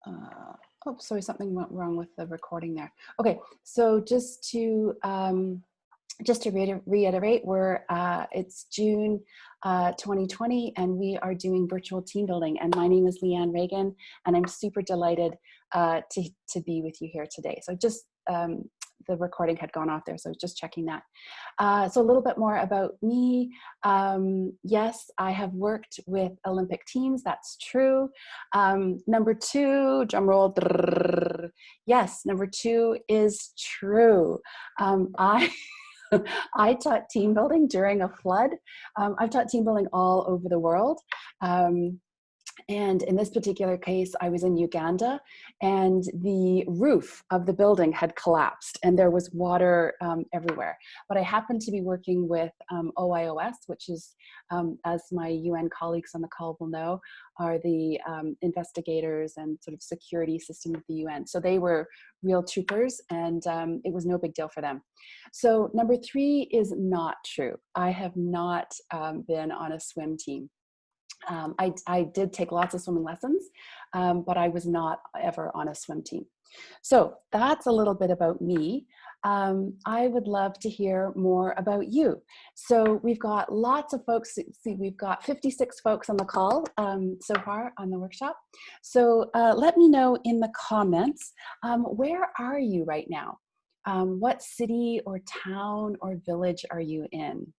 Oh, sorry, something went wrong with the recording there. Okay, so just to reiterate, it's June 2020, and we are doing virtual team building. And my name is Leanne Reagan, and I'm super delighted to be with you here today. So just the recording had gone off there, so I was just checking that. So a little bit more about me. Yes, I have worked with Olympic teams, that's true. Number two, drum roll. Yes, number two is true. I taught team building during a flood. I've taught team building all over the world. And in this particular case, I was in Uganda, and the roof of the building had collapsed and there was water everywhere. But I happened to be working with OIOS, which is, as my UN colleagues on the call will know, are the investigators and sort of security system of the UN. So they were real troopers, and it was no big deal for them. So number three is not true. I have not been on a swim team. I did take lots of swimming lessons, but I was not ever on a swim team. So that's a little bit about me. I would love to hear more about you. So we've got lots of folks. See, we've got 56 folks on the call so far on the workshop. So let me know in the comments, where are you right now? What city or town or village are you in?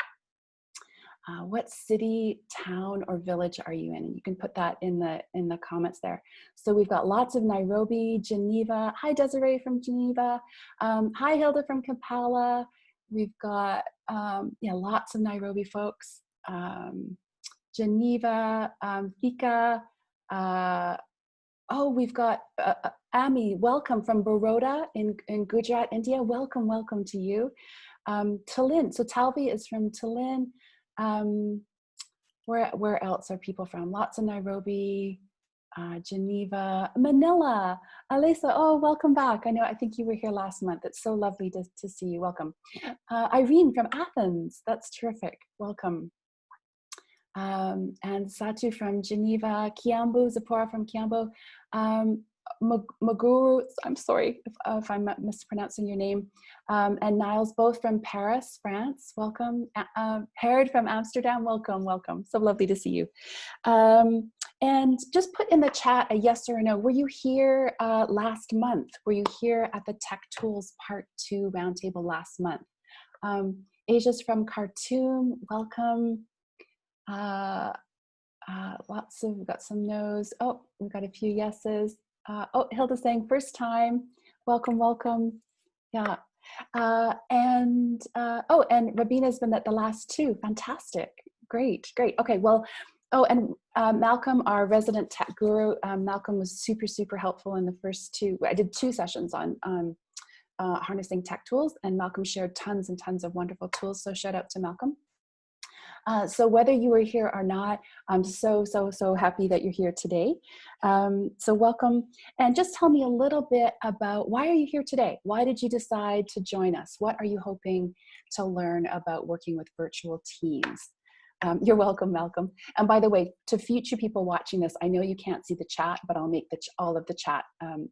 What city, town, or village are you in? And you can put that in the comments there. So we've got lots of Nairobi, Geneva. Hi, Desiree from Geneva. Hi, Hilda from Kampala. We've got lots of Nairobi folks. Geneva, Thika. We've got Ami. Welcome from Baroda in Gujarat, India. Welcome, welcome to you. Tallinn. So Talvi is from Tallinn. Where else are people from? Lots of Nairobi, Geneva, Manila, Alisa. Oh, welcome back. I think you were here last month. It's so lovely to see you. Welcome. Irene from Athens. That's terrific. Welcome. And Satu from Geneva, Kiambu, Zipporah from Kiambu, Maguru, I'm sorry if I'm mispronouncing your name, and Niles, both from Paris, France. Welcome. Herod from Amsterdam. Welcome, welcome. So lovely to see you. And just put in the chat a yes or a no. Were you here last month? Were you here at the Tech Tools Part 2 Roundtable last month? Asia's from Khartoum. Welcome. We've got some no's. Oh, we've got a few yeses. Hilda's saying first time. Welcome, welcome. Yeah. And Rabina's been at the last two. Fantastic. Great, great. Okay, well, and Malcolm, our resident tech guru, Malcolm was super, super helpful in the first two. I did 2 sessions on harnessing tech tools, and Malcolm shared tons and tons of wonderful tools. So shout out to Malcolm. So whether you were here or not, I'm so happy that you're here today. So welcome, and just tell me a little bit about why are you here today? Why did you decide to join us? What are you hoping to learn about working with virtual teams? You're welcome, Malcolm. And by the way, to future people watching this, I know you can't see the chat, but I'll make all of the chat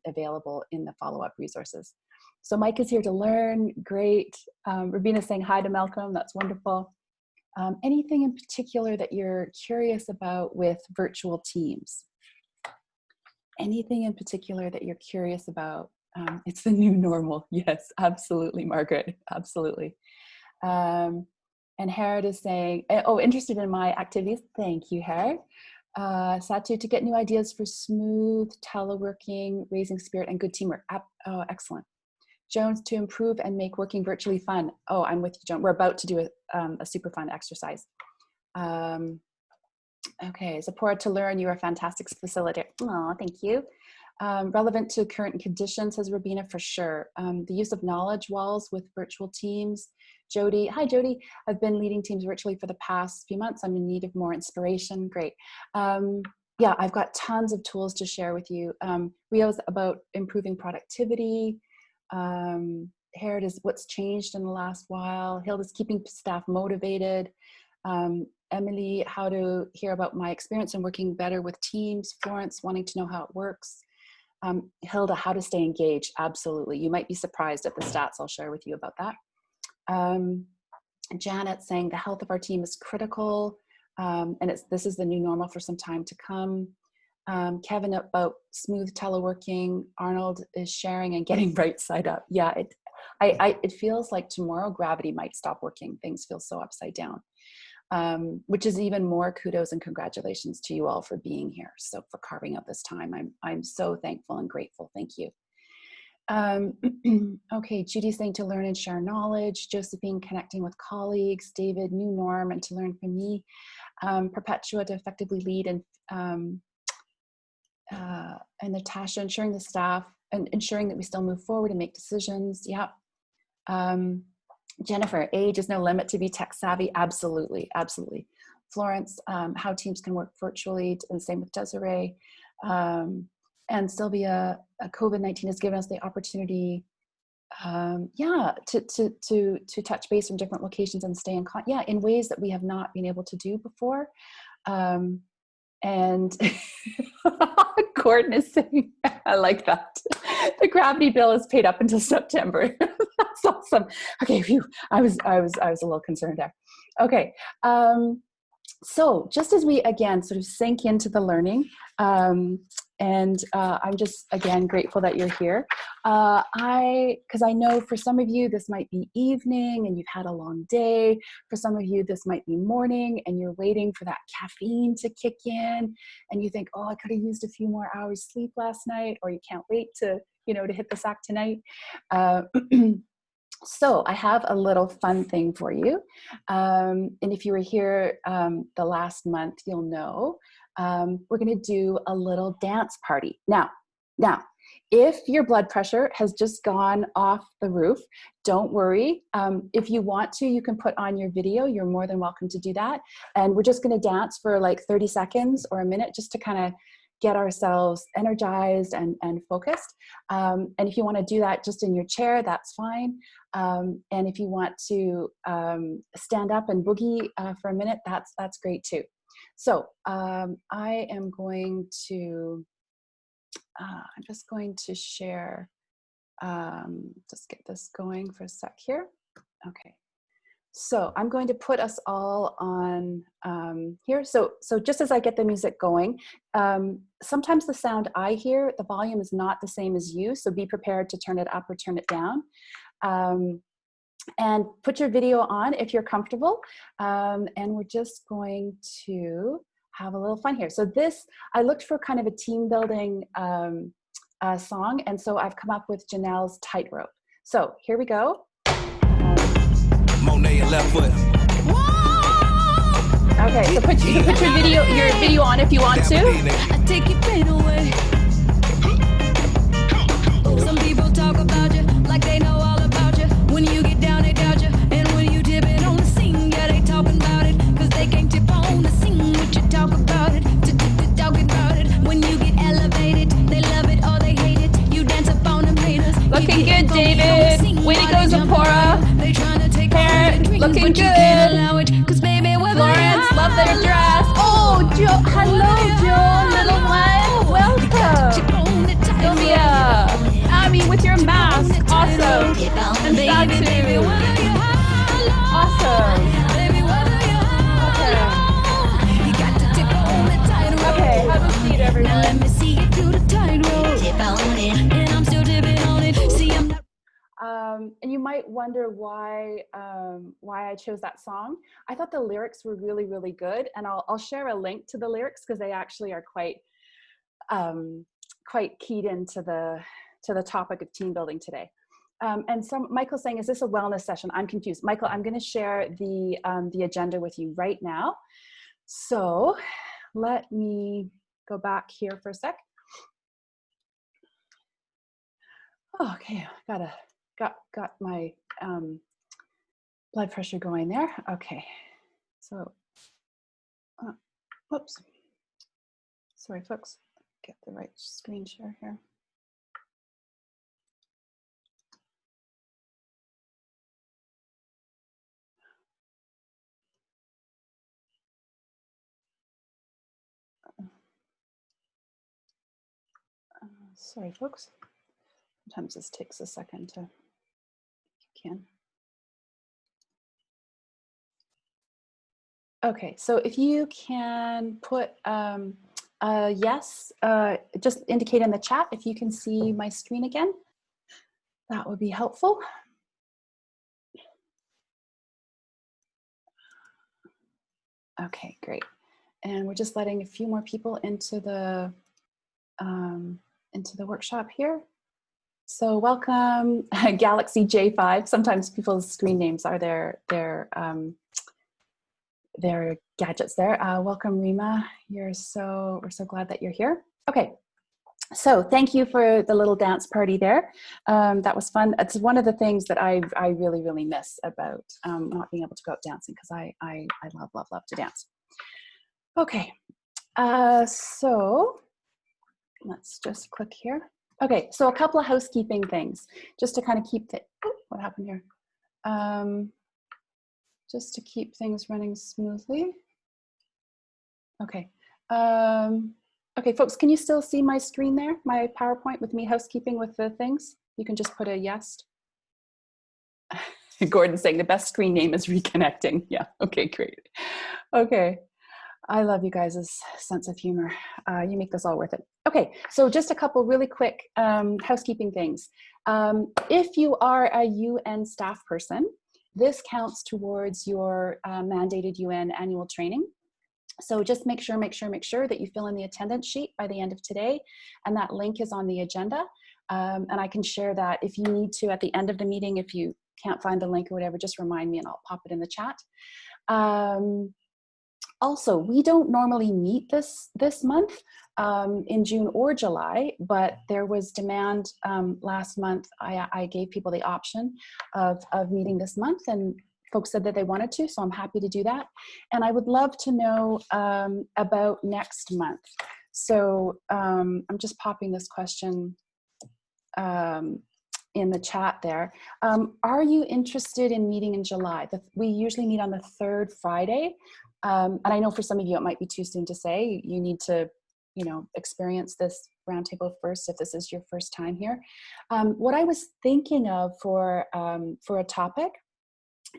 available in the follow-up resources. So Mike is here to learn. Great. Rabina's saying hi to Malcolm. That's wonderful. Anything in particular that you're curious about with virtual teams? Anything in particular that you're curious about? It's the new normal. Yes, absolutely, Margaret, absolutely. And Herod is saying, oh, interested in my activities. Thank you, Herod. Satu, to get new ideas for smooth teleworking, raising spirit, and good teamwork. Oh, excellent. Jones, to improve and make working virtually fun. Oh, I'm with you, Joan. We're about to do a super fun exercise. Okay, Zipporah, to learn, you're a fantastic facilitator. Oh, thank you. Relevant to current conditions, says Rabina, for sure. The use of knowledge walls with virtual teams. Jody, hi Jody. I've been leading teams virtually for the past few months. I'm in need of more inspiration. Great. Yeah, I've got tons of tools to share with you. Rio's about improving productivity. Herod is what's changed in the last while. Hilda's keeping staff motivated. Emily, how to hear about my experience in working better with teams. Florence, wanting to know how it works. Hilda, how to stay engaged. Absolutely. You might be surprised at the stats I'll share with you about that. Janet saying the health of our team is critical. And this is the new normal for some time to come. Kevin about smooth teleworking. Arnold is sharing and getting right side up. Yeah, it feels like tomorrow gravity might stop working. Things feel so upside down, which is even more kudos and congratulations to you all for being here. So for carving out this time, I'm so thankful and grateful. Thank you. Okay, Judy's saying to learn and share knowledge. Josephine connecting with colleagues. David, new norm and to learn from me. Perpetua to effectively lead and Natasha ensuring the staff and ensuring that we still move forward and make decisions. Yeah. Jennifer, age is no limit to be tech savvy. Absolutely, absolutely. Florence, how teams can work virtually, and same with Desiree. And Sylvia, COVID-19 has given us the opportunity, to touch base from different locations and stay in ways that we have not been able to do before. And Gordon is saying, I like that. The gravity bill is paid up until September. That's awesome. Okay, phew. I was a little concerned there. Okay. So just as we again sort of sink into the learning, and I'm just again grateful that you're here. Because I know for some of you this might be evening and you've had a long day. For some of you this might be morning and you're waiting for that caffeine to kick in, and you think, oh, I could have used a few more hours sleep last night, or you can't wait to hit the sack tonight. So I have a little fun thing for you. And if you were here the last month, you'll know we're going to do a little dance party. Now, if your blood pressure has just gone off the roof, don't worry. If you want to, you can put on your video. You're more than welcome to do that. And we're just going to dance for like 30 seconds or a minute just to kind of get ourselves energized and focused. And if you want to do that just in your chair, that's fine. And if you want to stand up and boogie for a minute, that's great too. So I am going to, I'm just going to share, just get this going for a sec here. Okay. So I'm going to put us all on here. So just as I get the music going, sometimes the sound I hear, the volume is not the same as you. So be prepared to turn it up or turn it down. And put your video on if you're comfortable. And we're just going to have a little fun here. So this, I looked for kind of a team building song. And so I've come up with Janelle's Tightrope. So here we go. Monet and left foot. Okay, so you can put your video on if you want to. I take your pain away. Some people talk about you like they know all about you. When you get down, they doubt you. And when you dip it on the scene, yeah, they talking about it. Cause they can't tip on the scene, but you talk about it. Talking about it. When you get elevated, they love it or they hate it. You dance up on the haters. Looking good, David. Way to go, Zipporah. Hair looking good. Florence, love their dress. Oh, Joe, hello, Joe, little one. Welcome. Sylvia, Abby with your mask. Awesome. And Satu. Awesome. Okay, have a seat, everyone. Let me see you do the tightrope. Tip on it, and I'm still tipping on it. See, I'm not. And you might wonder why I chose that song. I thought the lyrics were really, really good, and I'll share a link to the lyrics because they actually are quite keyed into the topic of team building today. And Michael's saying, is this a wellness session? I'm confused. Michael, I'm going to share the agenda with you right now. So let me go back here for a sec. Oh, okay, got my blood pressure going there. Okay, so whoops, sorry folks, get the right screen share here. Sorry, folks. Sometimes this takes a second to, if you can. Okay, so if you can put a yes, just indicate in the chat if you can see my screen again. That would be helpful. Okay, great. And we're just letting a few more people into the workshop here. So welcome, Galaxy J5. Sometimes people's screen names are their gadgets there. Welcome, Rima. We're so glad that you're here. Okay. So thank you for the little dance party there. That was fun. It's one of the things that I really, really miss about not being able to go out dancing, because I love to dance. Okay, so let's just click here. Okay, so a couple of housekeeping things, just to kind of keep the, oh, what happened here? Just to keep things running smoothly. Okay. Okay, folks, can you still see my screen there, my PowerPoint with me housekeeping with the things? You can just put a yes. Gordon's saying the best screen name is Reconnecting. Yeah, okay, great. Okay, I love you guys' sense of humor. You make this all worth it. Okay, so just a couple really quick housekeeping things. If you are a UN staff person, this counts towards your mandated UN annual training. So just make sure that you fill in the attendance sheet by the end of today, and that link is on the agenda. And I can share that if you need to at the end of the meeting. If you can't find the link or whatever, just remind me and I'll pop it in the chat. Also, we don't normally meet this month in June or July, but there was demand last month. I gave people the option of meeting this month, and folks said that they wanted to, so I'm happy to do that. And I would love to know about next month. So I'm just popping this question in the chat there. Are you interested in meeting in July? We usually meet on the third Friday. And I know for some of you it might be too soon to say. You need to, experience this roundtable first if this is your first time here. What I was thinking of for a topic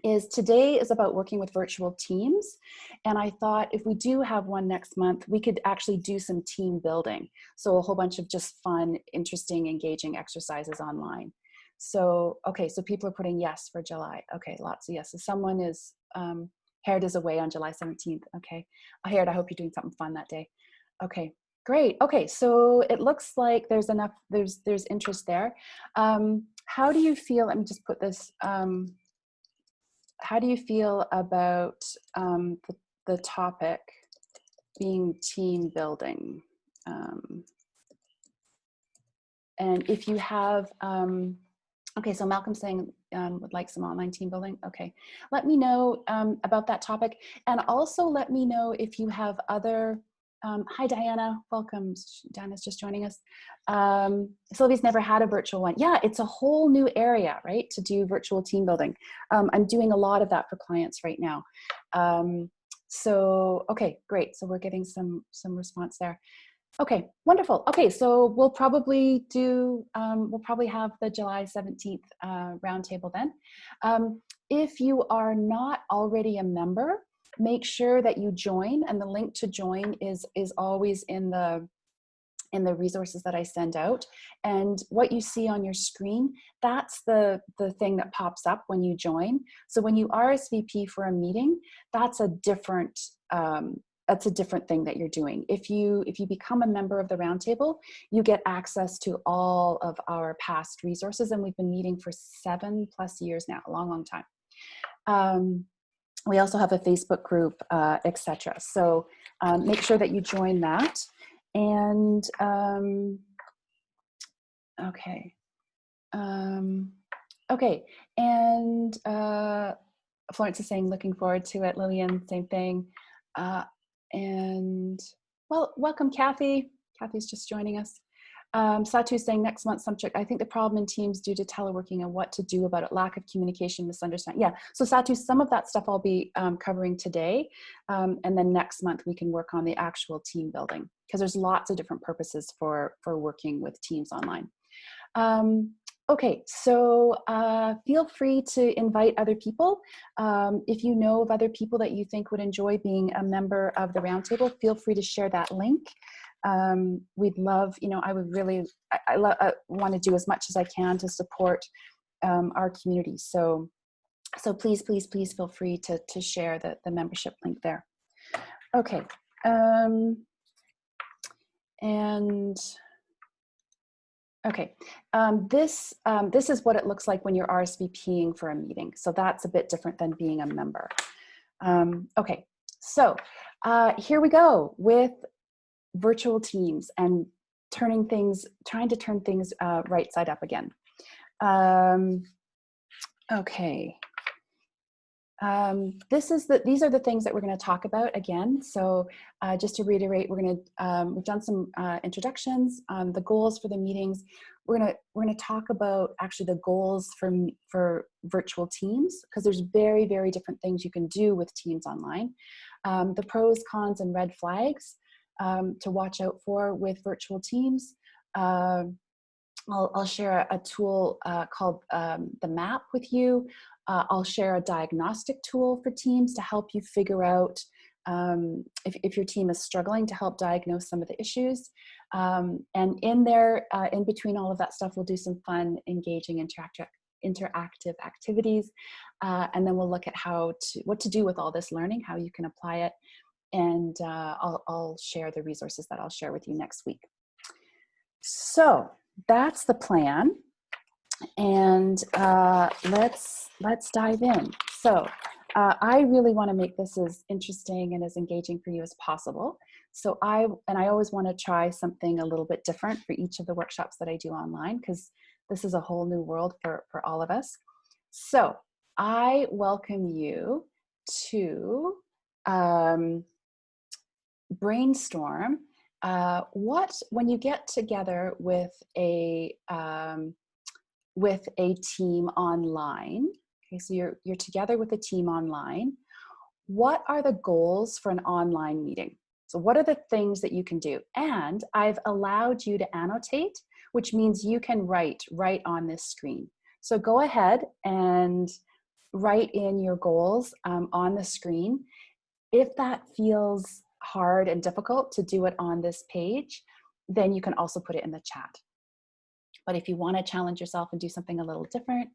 is today is about working with virtual teams. And I thought if we do have one next month, we could actually do some team building. So a whole bunch of just fun, interesting, engaging exercises online. So, okay, so people are putting yes for July. Okay, lots of yeses. Someone is, Hared is away on July 17th. Okay, Hared, I hope you're doing something fun that day. Okay, great. Okay, so it looks like there's enough, there's interest there. How do you feel, let me just put this, how do you feel about the topic being team building? And if you have, okay, so Malcolm's saying would like some online team building. Okay, let me know about that topic. And also let me know if you have other, hi Diana, welcome. Diana's just joining us. Sylvie's never had a virtual one. Yeah, it's a whole new area, right, to do virtual team building. I'm doing a lot of that for clients right now. So, okay, great. So we're getting some response there. Okay, wonderful. Okay, so we'll probably do, we'll probably have the July 17th roundtable then. If you are not already a member, make sure that you join, and the link to join is always in the resources that I send out. And what you see on your screen, that's the thing that pops up when you join. So when you RSVP for a meeting, that's a different thing that you're doing. If you become a member of the roundtable, you get access to all of our past resources, and we've been meeting for 7+ years now, a long time. We also have a Facebook group, etc. So make sure that you join that. And okay, okay, and Florence is saying looking forward to it. Lillian, same thing. And well, welcome Kathy. Kathy's just joining us. Satu's saying next month subject. I think the problem in teams due to teleworking and what to do about it, lack of communication, misunderstanding. Yeah, so Satu, some of that stuff I'll be covering today, and then next month we can work on the actual team building. because there's lots of different purposes for working with teams online. Okay, so feel free to invite other people. If you know of other people that you think would enjoy being a member of the Roundtable, feel free to share that link. We'd love, I would really, I want to do as much as I can to support our community. So please, please, please feel free to share the membership link there. Okay, okay, this is what it looks like when you're RSVPing for a meeting. So that's a bit different than being a member. Okay, so here we go with virtual teams and trying to turn things right side up again. Okay. These are the things that we're going to talk about again. So just to reiterate, we've done some introductions, the goals for the meetings. We're going to talk about actually the goals for virtual teams, because there's very, very different things you can do with teams online. The pros, cons, and red flags to watch out for with virtual teams. I'll share a tool called the M.A.P with you. I'll share a diagnostic tool for teams to help you figure out if your team is struggling, to help diagnose some of the issues. And in there, in between all of that stuff, we'll do some fun, engaging, interactive activities. And then we'll look at what to do with all this learning, how you can apply it. And I'll share the resources that I'll share with you next week. So that's the plan. And let's dive in. So I really want to make this as interesting and as engaging for you as possible. So I always want to try something a little bit different for each of the workshops that I do online, because this is a whole new world for all of us. So I welcome you to brainstorm when you get together with a team online. Okay, so you're together with a team online. What are the goals for an online meeting? So what are the things that you can do? And I've allowed you to annotate, which means you can write right on this screen. So go ahead and write in your goals on the screen. If that feels hard and difficult to do it on this page, then you can also put it in the chat. But if you want to challenge yourself and do something a little different,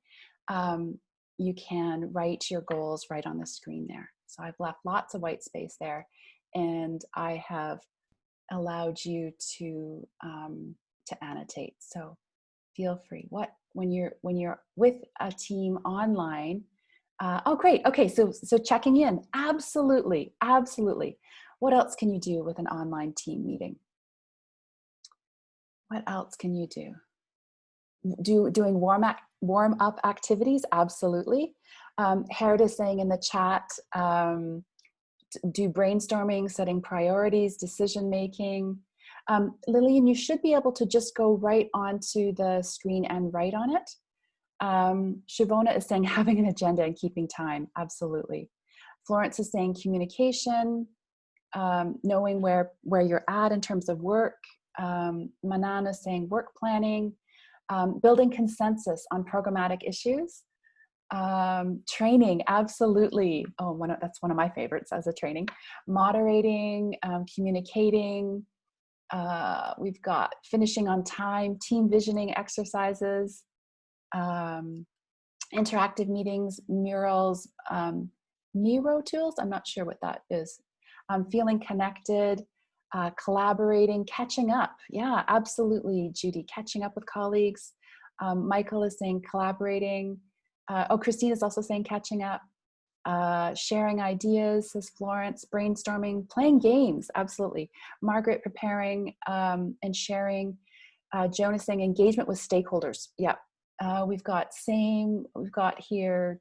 you can write your goals right on the screen there. So I've left lots of white space there, and I have allowed you to annotate. So feel free. When you're with a team online? Oh, great. Okay, so checking in. Absolutely, absolutely. What else can you do with an online team meeting? What else can you do? Doing warm-up activities, absolutely. Harriet is saying in the chat, do brainstorming, setting priorities, decision-making. Lillian, you should be able to just go right onto the screen and write on it. Shavona is saying having an agenda and keeping time, absolutely. Florence is saying communication, knowing where you're at in terms of work. Manan is saying work planning. Building consensus on programmatic issues. Training, absolutely. Oh, that's one of my favorites as a training. Moderating, communicating. We've got finishing on time, team visioning exercises, interactive meetings, murals, Miro tools. I'm not sure what that is. Feeling connected. Collaborating, catching up. Yeah, absolutely, Judy. Catching up with colleagues. Michael is saying collaborating. Christine is also saying catching up. Sharing ideas, says Florence. Brainstorming, playing games. Absolutely. Margaret, preparing and sharing. Joan is saying engagement with stakeholders. Yeah. We've got here.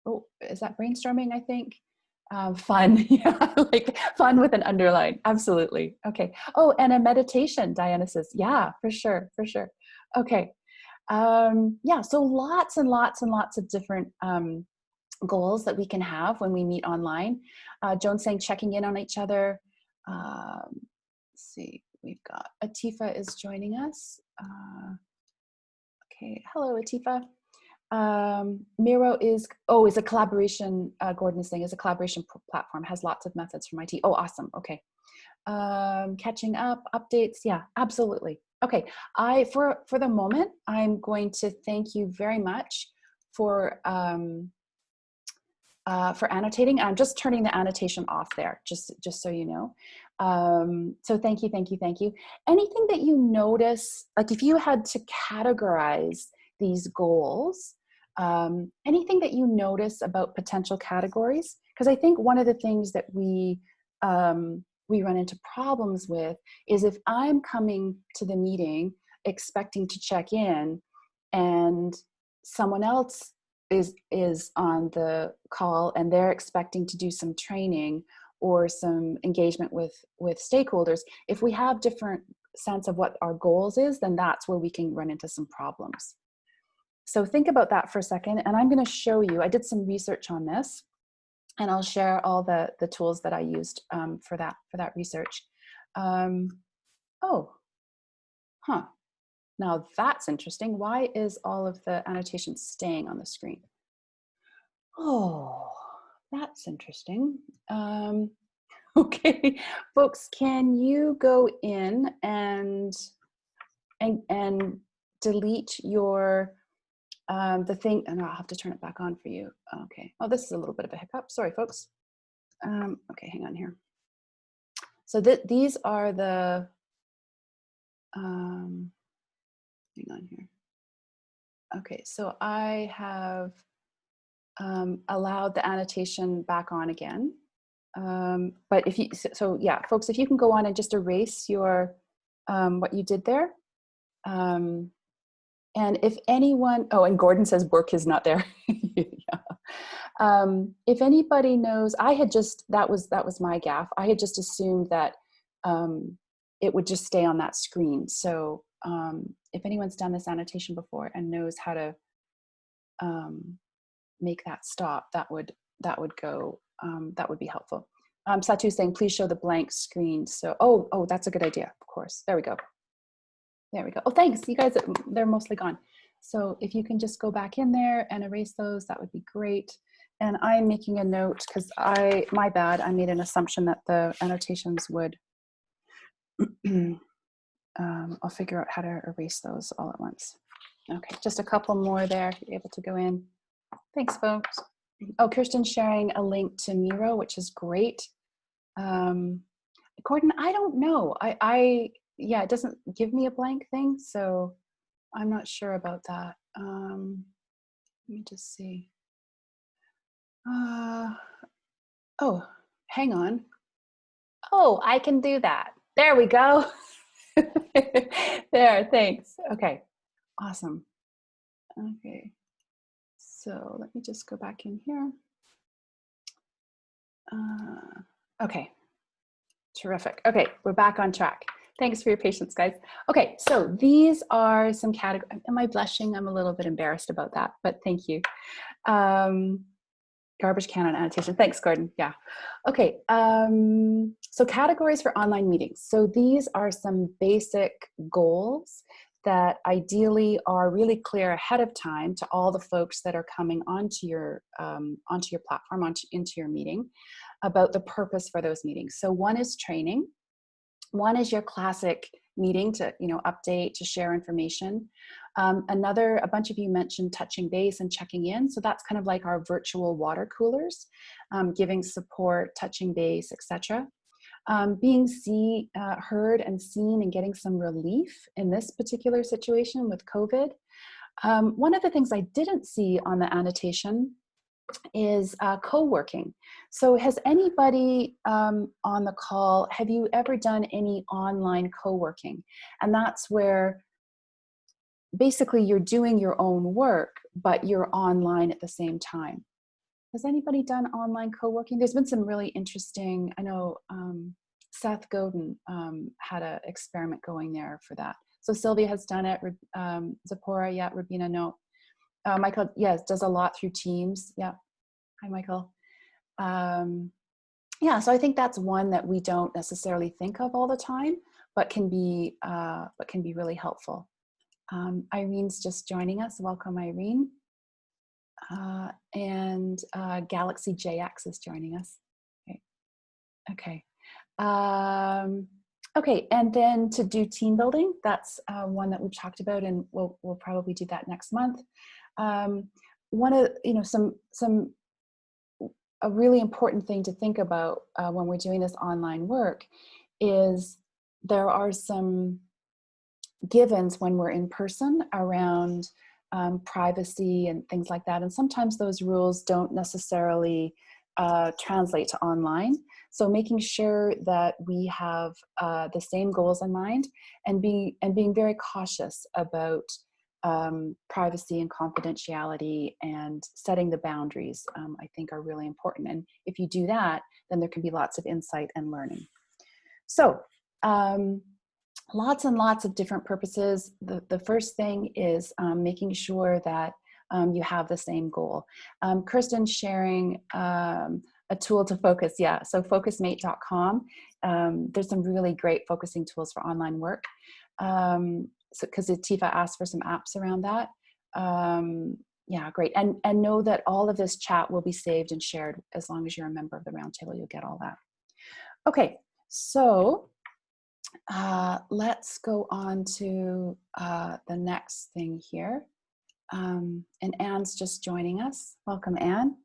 Oh, is that brainstorming? I think. Fun, yeah, like fun with an underline, absolutely. Okay. Oh, and a meditation, Diana says, yeah, for sure. Okay. Yeah, so lots and lots and lots of different goals that we can have when we meet online. Joan's saying checking in on each other. Let's see, we've got Atifa is joining us. Okay, hello Atifa. Miro is a collaboration, Gordon is saying, is a collaboration platform, has lots of methods from IT. Oh, awesome, okay. Catching up, updates, yeah, absolutely. Okay, for the moment, I'm going to thank you very much for annotating. I'm just turning the annotation off there, just so you know. So thank you. Anything that you notice, like if you had to categorize these goals, anything that you notice about potential categories? Because I think one of the things that we run into problems with is if I'm coming to the meeting expecting to check in and someone else is on the call and they're expecting to do some training or some engagement with stakeholders, if we have different sense of what our goals is, then that's where we can run into some problems. So think about that for a second, and I'm going to show you, I did some research on this, and I'll share all the tools that I used for that research. Now that's interesting. Why is all of the annotations staying on the screen? Oh, that's interesting. Okay, folks, can you go in and delete your the thing, and I'll have to turn it back on for you. Okay. Oh, this is a little bit of a hiccup. Sorry, folks. Okay, hang on here. So these are the hang on here. Okay, so I have allowed the annotation back on again. But if you, so yeah, folks, if you can go on and just erase your, what you did there. And if anyone, oh, and Gordon says work is not there. Yeah. If anybody knows, I had just, that was my gaffe. I had just assumed that it would just stay on that screen. So if anyone's done this annotation before and knows how to make that stop, that would go, that would be helpful. Satu's saying, please show the blank screen. So, oh, that's a good idea, of course. There we go. There we go. Oh, thanks. You guys, they're mostly gone. So if you can just go back in there and erase those, that would be great. And I'm making a note because my bad, I made an assumption that the annotations would, I'll figure out how to erase those all at once. Okay, just a couple more there if you're able to go in. Thanks, folks. Oh, Kirsten's sharing a link to Miro, which is great. Gordon, I don't know. Yeah, it doesn't give me a blank thing, so I'm not sure about that. Let me just see. Oh, hang on. Oh, I can do that. There we go. There, thanks. Okay, awesome. Okay, so let me just go back in here. Okay, terrific. Okay, we're back on track. Thanks for your patience, guys. Okay, so these are some categories. Am I blushing? I'm a little bit embarrassed about that, but thank you. Garbage can on annotation. Thanks, Gordon. Yeah. Okay, so categories for online meetings. So these are some basic goals that ideally are really clear ahead of time to all the folks that are coming onto your platform, into your meeting, about the purpose for those meetings. So one is training. One is your classic meeting to, update, to share information. A bunch of you mentioned touching base and checking in. So that's kind of like our virtual water coolers, giving support, touching base, etc. Being heard and seen and getting some relief in this particular situation with COVID. One of the things I didn't see on the annotation is co-working. So has anybody on the call, have you ever done any online co-working? And that's where basically you're doing your own work, but you're online at the same time. Has anybody done online co-working? There's been some really interesting, I know Seth Godin had an experiment going there for that. So Sylvia has done it, Zipporah, yeah, Rabina, no. Michael, yes, does a lot through Teams. Yeah. Hi, Michael. Yeah, so I think that's one that we don't necessarily think of all the time, but can be really helpful. Irene's just joining us. Welcome, Irene. And Galaxy JX is joining us. Okay. Okay, and then to do team building, that's one that we've talked about, and we'll probably do that next month. One of a really important thing to think about when we're doing this online work is there are some givens when we're in person around privacy and things like that, and sometimes those rules don't necessarily translate to online. So making sure that we have the same goals in mind, and being very cautious about privacy and confidentiality, and setting the boundaries, I think are really important. And if you do that, then there can be lots of insight and learning. So lots and lots of different purposes. The first thing is making sure that you have the same goal. Kirsten's sharing a tool to focus. Yeah, so focusmate.com. There's some really great focusing tools for online work. So because Tifa asked for some apps around that. Yeah, great. And know that all of this chat will be saved and shared. As long as you're a member of the roundtable, you'll get all that. Okay, so let's go on to the next thing here. And Anne's just joining us. Welcome, Anne.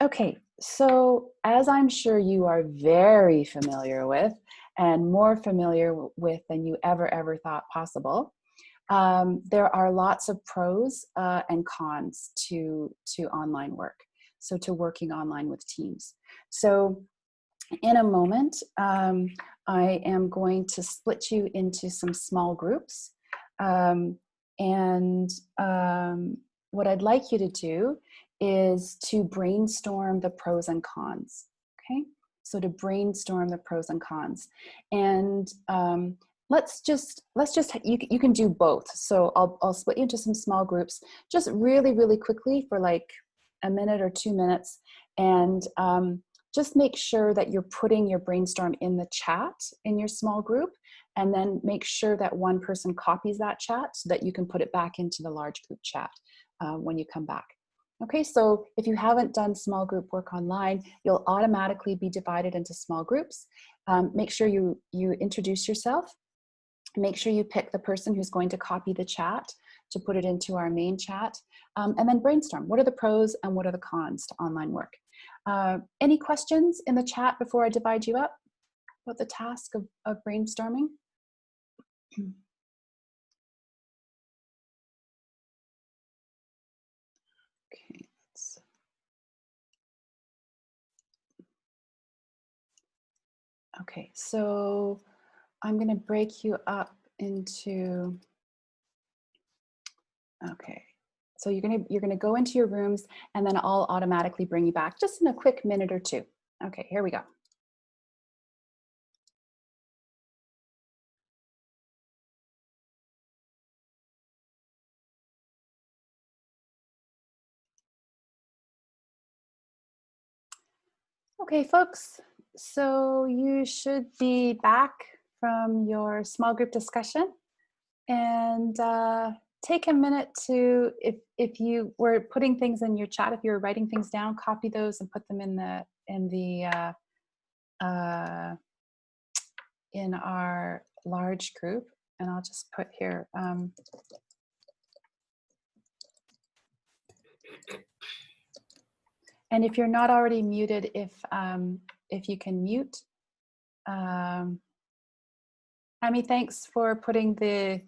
Okay, so as I'm sure you are very familiar with, and more familiar with than you ever thought possible, there are lots of pros and cons to online work, so to working online with teams. So in a moment, I am going to split you into some small groups. And what I'd like you to do is to brainstorm the pros and cons, okay? So to brainstorm the pros and cons. And you can do both. So I'll split you into some small groups, just really quickly for like a minute or 2 minutes. And just make sure that you're putting your brainstorm in the chat in your small group, and then make sure that one person copies that chat so that you can put it back into the large group chat when you come back. Okay, so if you haven't done small group work online, you'll automatically be divided into small groups. Make sure you introduce yourself. Make sure you pick the person who's going to copy the chat to put it into our main chat, and then brainstorm. What are the pros and what are the cons to online work? Any questions in the chat before I divide you up about the task of brainstorming? Okay, so I'm going to break you up into, okay. So you're going to go into your rooms, and then I'll automatically bring you back just in a quick minute or two. Okay, here we go. Okay, folks, so you should be back from your small group discussion, and take a minute to, if you were putting things in your chat, if you were writing things down, copy those and put them in our large group. And I'll just put here. And if you're not already muted, if you can mute. Amy, thanks for putting the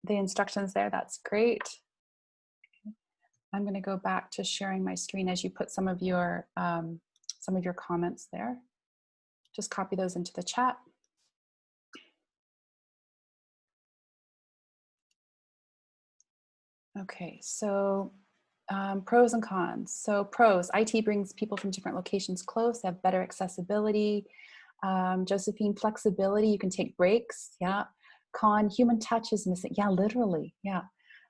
instructions there. That's great. I'm going to go back to sharing my screen as you put some of your comments there. Just copy those into the chat. Okay, so pros and cons. So pros, IT brings people from different locations close, have better accessibility. Josephine, flexibility, you can take breaks, yeah. Con, human touch is missing, yeah, literally, yeah.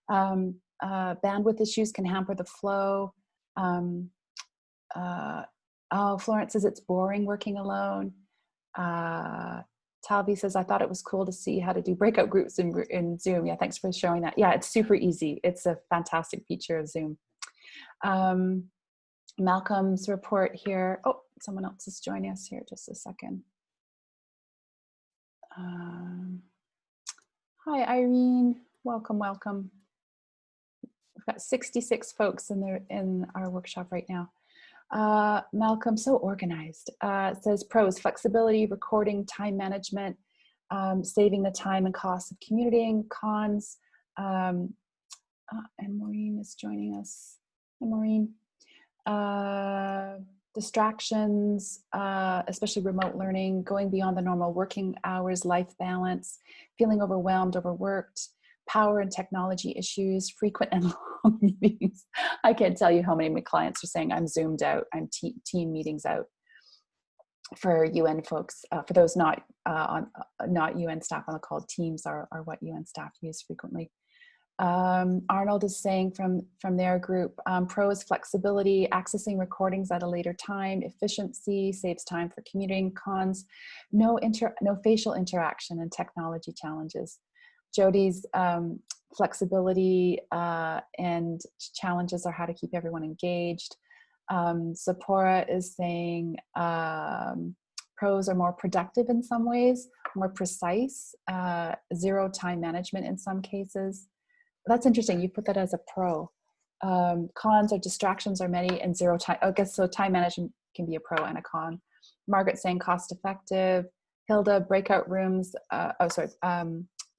Bandwidth issues can hamper the flow. Oh, Florence says it's boring working alone. Talvi says, I thought it was cool to see how to do breakout groups in Zoom. Yeah, thanks for showing that. Yeah, it's super easy. It's a fantastic feature of Zoom. Malcolm's report here. Oh, someone else is joining us here. Just a second. Hi, Irene. Welcome, welcome. We've got 66 folks in our workshop right now. Malcolm, so organized. Says pros: flexibility, recording, time management, saving the time and cost of commuting. Cons, and Maureen is joining us. Hi, Maureen. Distractions, especially remote learning, going beyond the normal working hours, life balance, feeling overwhelmed, overworked, power and technology issues, frequent and long meetings. I can't tell you how many of my clients are saying I'm Zoomed out, I'm team meetings out. For UN folks, for those not UN staff on the call, Teams are what UN staff use frequently. Arnold is saying from their group, pros: flexibility, accessing recordings at a later time, efficiency, saves time for commuting. Cons: no facial interaction and technology challenges. Jody's flexibility and challenges are how to keep everyone engaged. Sephora is saying pros are more productive in some ways, more precise, zero time management in some cases. That's interesting. You put that as a pro. Cons are distractions are many and zero time. I guess so. Time management can be a pro and a con. Margaret saying cost effective. Hilda, breakout rooms.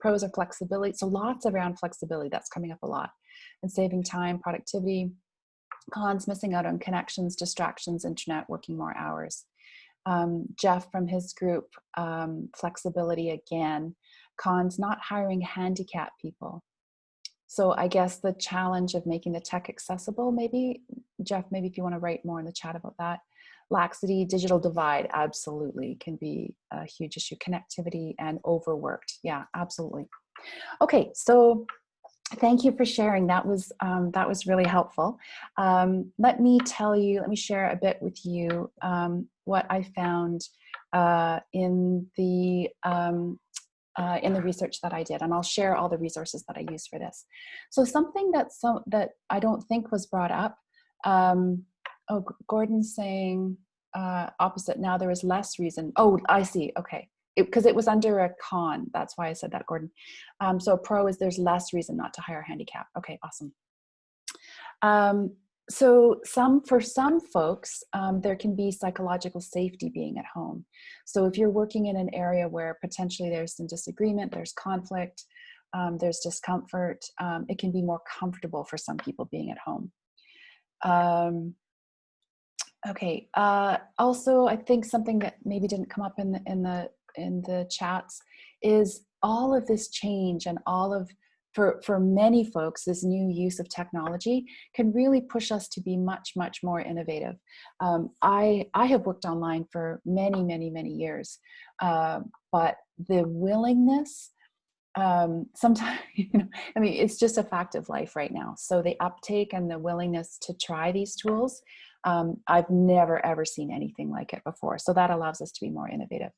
Pros are flexibility. So lots around flexibility. That's coming up a lot. And saving time, productivity. Cons: missing out on connections, distractions, internet, working more hours. Jeff from his group, flexibility again. Cons: not hiring handicapped people. So I guess the challenge of making the tech accessible, maybe, Jeff, maybe if you want to write more in the chat about that. Laxity, digital divide, absolutely, can be a huge issue. Connectivity and overworked, yeah, absolutely. Okay, so thank you for sharing. That was really helpful. Let me share a bit with you what I found in the research that I did, and I'll share all the resources that I use for this. So something that I don't think was brought up. Gordon's saying opposite. Now there is less reason. Oh, I see. Okay, because it was under a con. That's why I said that, Gordon. So pro is there's less reason not to hire a handicap. Okay, awesome. So for some folks, there can be psychological safety being at home. So if you're working in an area where potentially there's some disagreement, there's conflict, there's discomfort, it can be more comfortable for some people being at home. Okay. Also, I think something that maybe didn't come up in the chats is all of this change and all of for many folks, this new use of technology can really push us to be much, much more innovative. I have worked online for many, many, many years, but the willingness, sometimes, I mean, it's just a fact of life right now. So the uptake and the willingness to try these tools, I've never, ever seen anything like it before. So that allows us to be more innovative.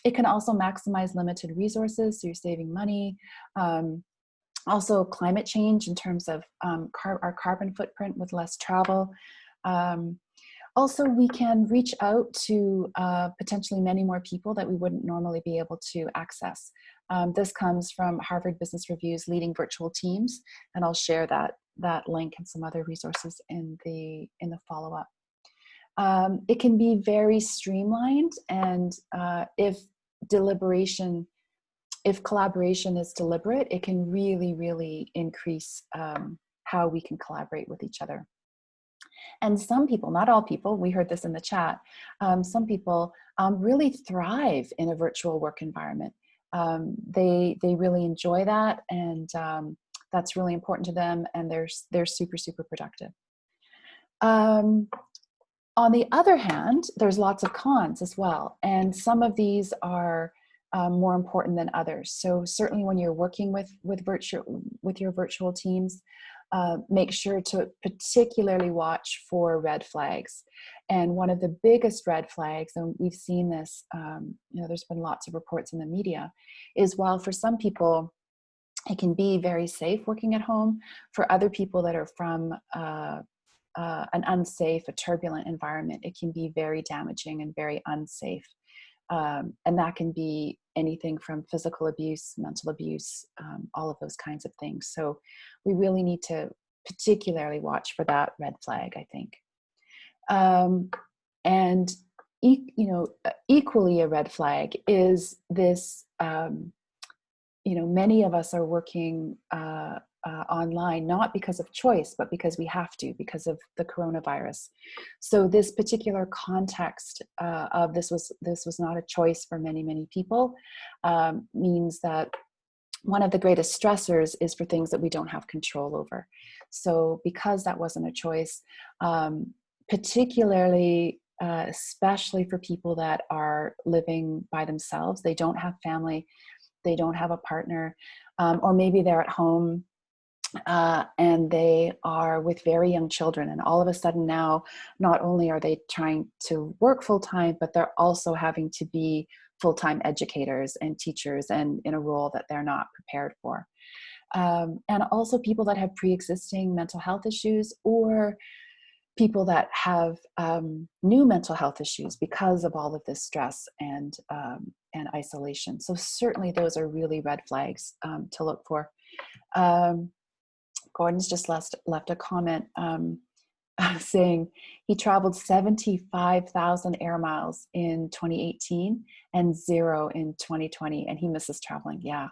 It can also maximize limited resources, so you're saving money. Also climate change in terms of our carbon footprint with less travel. Also, we can reach out to potentially many more people that we wouldn't normally be able to access. This comes from Harvard Business Review's Leading Virtual Teams, and I'll share that link and some other resources in the follow-up. It can be very streamlined, and if collaboration is deliberate, it can really, really increase how we can collaborate with each other. And some people, not all people, we heard this in the chat, some people really thrive in a virtual work environment. They really enjoy that, and that's really important to them, and they're super, super productive. On the other hand, there's lots of cons as well, and some of these are more important than others. So certainly when you're working with your virtual teams, make sure to particularly watch for red flags. And one of the biggest red flags, and we've seen this, there's been lots of reports in the media, is while for some people it can be very safe working at home, for other people that are from an unsafe, a turbulent environment, it can be very damaging and very unsafe. And that can be anything from physical abuse, mental abuse, all of those kinds of things. So we really need to particularly watch for that red flag, I think. And equally a red flag is this, many of us are working online, not because of choice, but because we have to, because of the coronavirus. So this particular context of this was not a choice for many, many people, means that one of the greatest stressors is for things that we don't have control over. So because that wasn't a choice, particularly, especially for people that are living by themselves, they don't have family, they don't have a partner, or maybe they're at home and they are with very young children. And all of a sudden now, not only are they trying to work full-time, but they're also having to be full-time educators and teachers, and in a role that they're not prepared for. And also people that have pre-existing mental health issues, or people that have new mental health issues because of all of this stress and isolation. So certainly those are really red flags to look for. Gordon's just left a comment saying he traveled 75,000 air miles in 2018 and 0 in 2020, and he misses traveling. Yeah,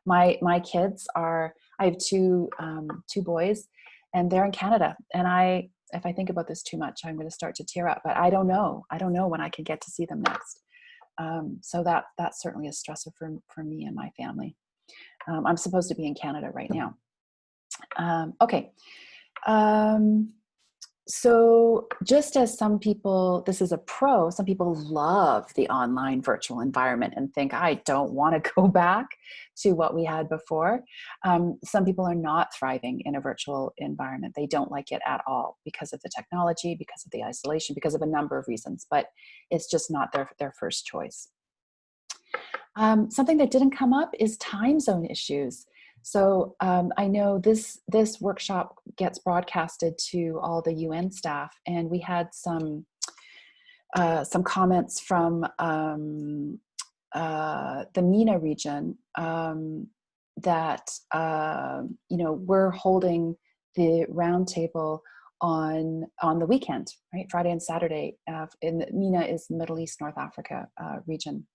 my kids I have two boys, and they're in Canada, and if I think about this too much, I'm going to start to tear up, but I don't know when I can get to see them next. So that's certainly a stressor for me and my family. I'm supposed to be in Canada right now. Okay. So just as some people, this is a pro, some people love the online virtual environment and think, I don't want to go back to what we had before. Some people are not thriving in a virtual environment. They don't like it at all because of the technology, because of the isolation, because of a number of reasons, but it's just not their first choice. Something that didn't come up is time zone issues. So I know this workshop gets broadcasted to all the UN staff, and we had some comments from the MENA region that we're holding the roundtable on the weekend, right? Friday and Saturday. In MENA is Middle East, North Africa region.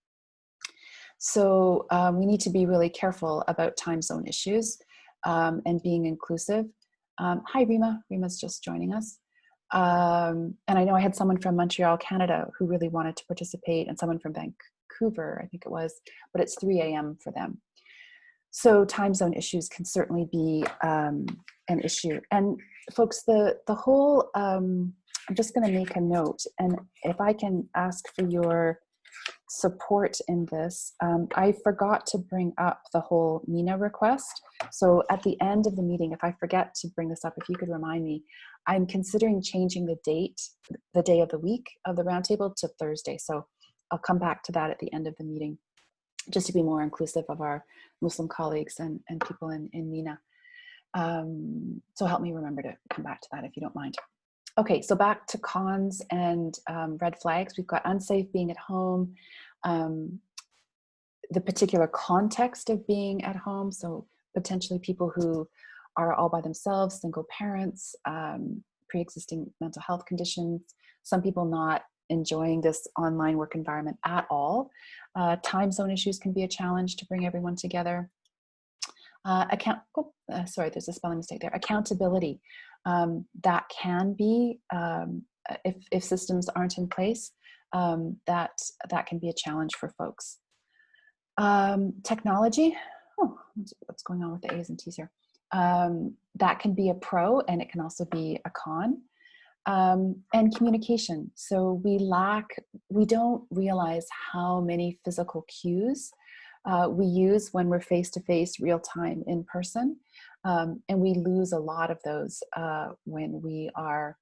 So we need to be really careful about time zone issues and being inclusive. Hi, Rima. Rima's just joining us. And I know I had someone from Montreal, Canada, who really wanted to participate, and someone from Vancouver, I think it was, but it's 3 a.m. for them. So time zone issues can certainly be an issue. And folks, the whole, I'm just going to make a note, and if I can ask for your support in this. I forgot to bring up the whole MENA request. So at the end of the meeting, if I forget to bring this up, if you could remind me, I'm considering changing the day of the week of the roundtable to Thursday. So I'll come back to that at the end of the meeting, just to be more inclusive of our Muslim colleagues and people in MENA. So help me remember to come back to that if you don't mind. Okay, so back to cons and red flags. We've got unsafe being at home, the particular context of being at home. So potentially people who are all by themselves, single parents, pre-existing mental health conditions, some people not enjoying this online work environment at all. Time zone issues can be a challenge to bring everyone together. Sorry, there's a spelling mistake there. Accountability. That can be, if systems aren't in place, that can be a challenge for folks. Technology, what's going on with the A's and T's here? That can be a pro, and it can also be a con. And communication. So we don't realize how many physical cues we use when we're face-to-face, real-time, in person. And we lose a lot of those when we are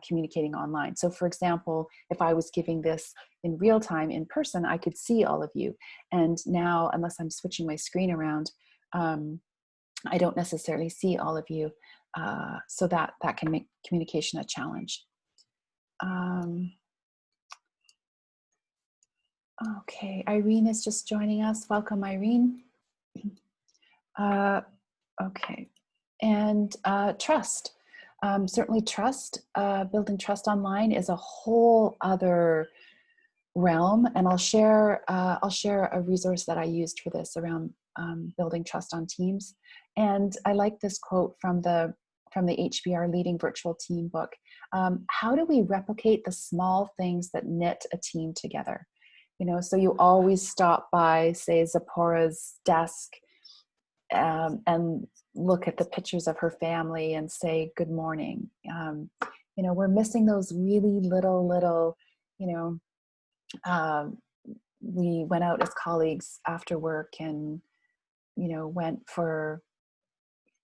communicating online. So for example, if I was giving this in real time in person, I could see all of you. And now, unless I'm switching my screen around, I don't necessarily see all of you. So that can make communication a challenge. Okay, Irene is just joining us. Welcome, Irene. Okay, and trust. Certainly trust, building trust online is a whole other realm, and I'll share a resource that I used for this around building trust on Teams. And I like this quote from the HBR Leading Virtual Team book. How do we replicate the small things that knit a team together? You know, so you always stop by, say, Zipporah's desk and look at the pictures of her family and say good morning. You know, we're missing those really little, you know, we went out as colleagues after work and, you know, went for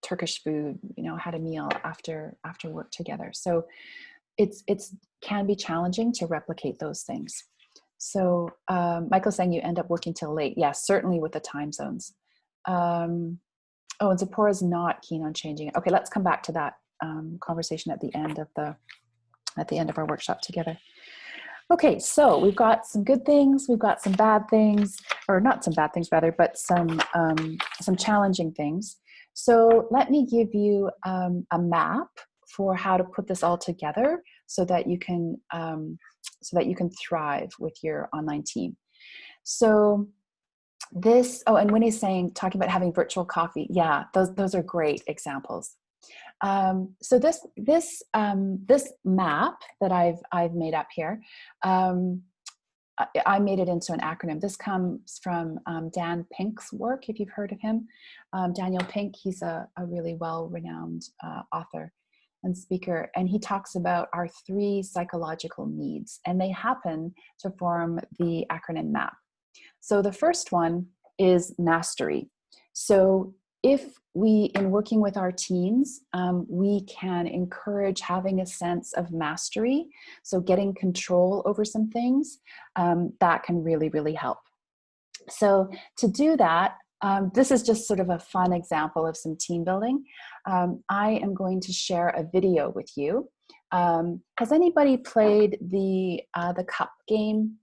Turkish food, you know, had a meal after work together. So it's can be challenging to replicate those things. So Michael's saying you end up working till late. Yes, certainly with the time zones. Oh, and Zipporah's not keen on changing it. Okay, let's come back to that conversation at the end of our workshop together. Okay, so we've got some good things, we've got some bad things, or not some bad things rather, but some challenging things. So let me give you a map for how to put this all together so that you can thrive with your online team. So this, oh, and Winnie's talking about having virtual coffee. Yeah, those are great examples. So this map that I've made up here, I made it into an acronym. This comes from Dan Pink's work, if you've heard of him. Daniel Pink, he's a really well-renowned author and speaker, and he talks about our 3 psychological needs, and they happen to form the acronym MAP. So the first one is mastery. So if we, in working with our teams, we can encourage having a sense of mastery, so getting control over some things, that can really, really help. So to do that, this is just sort of a fun example of some team building. I am going to share a video with you. Has anybody played the cup game?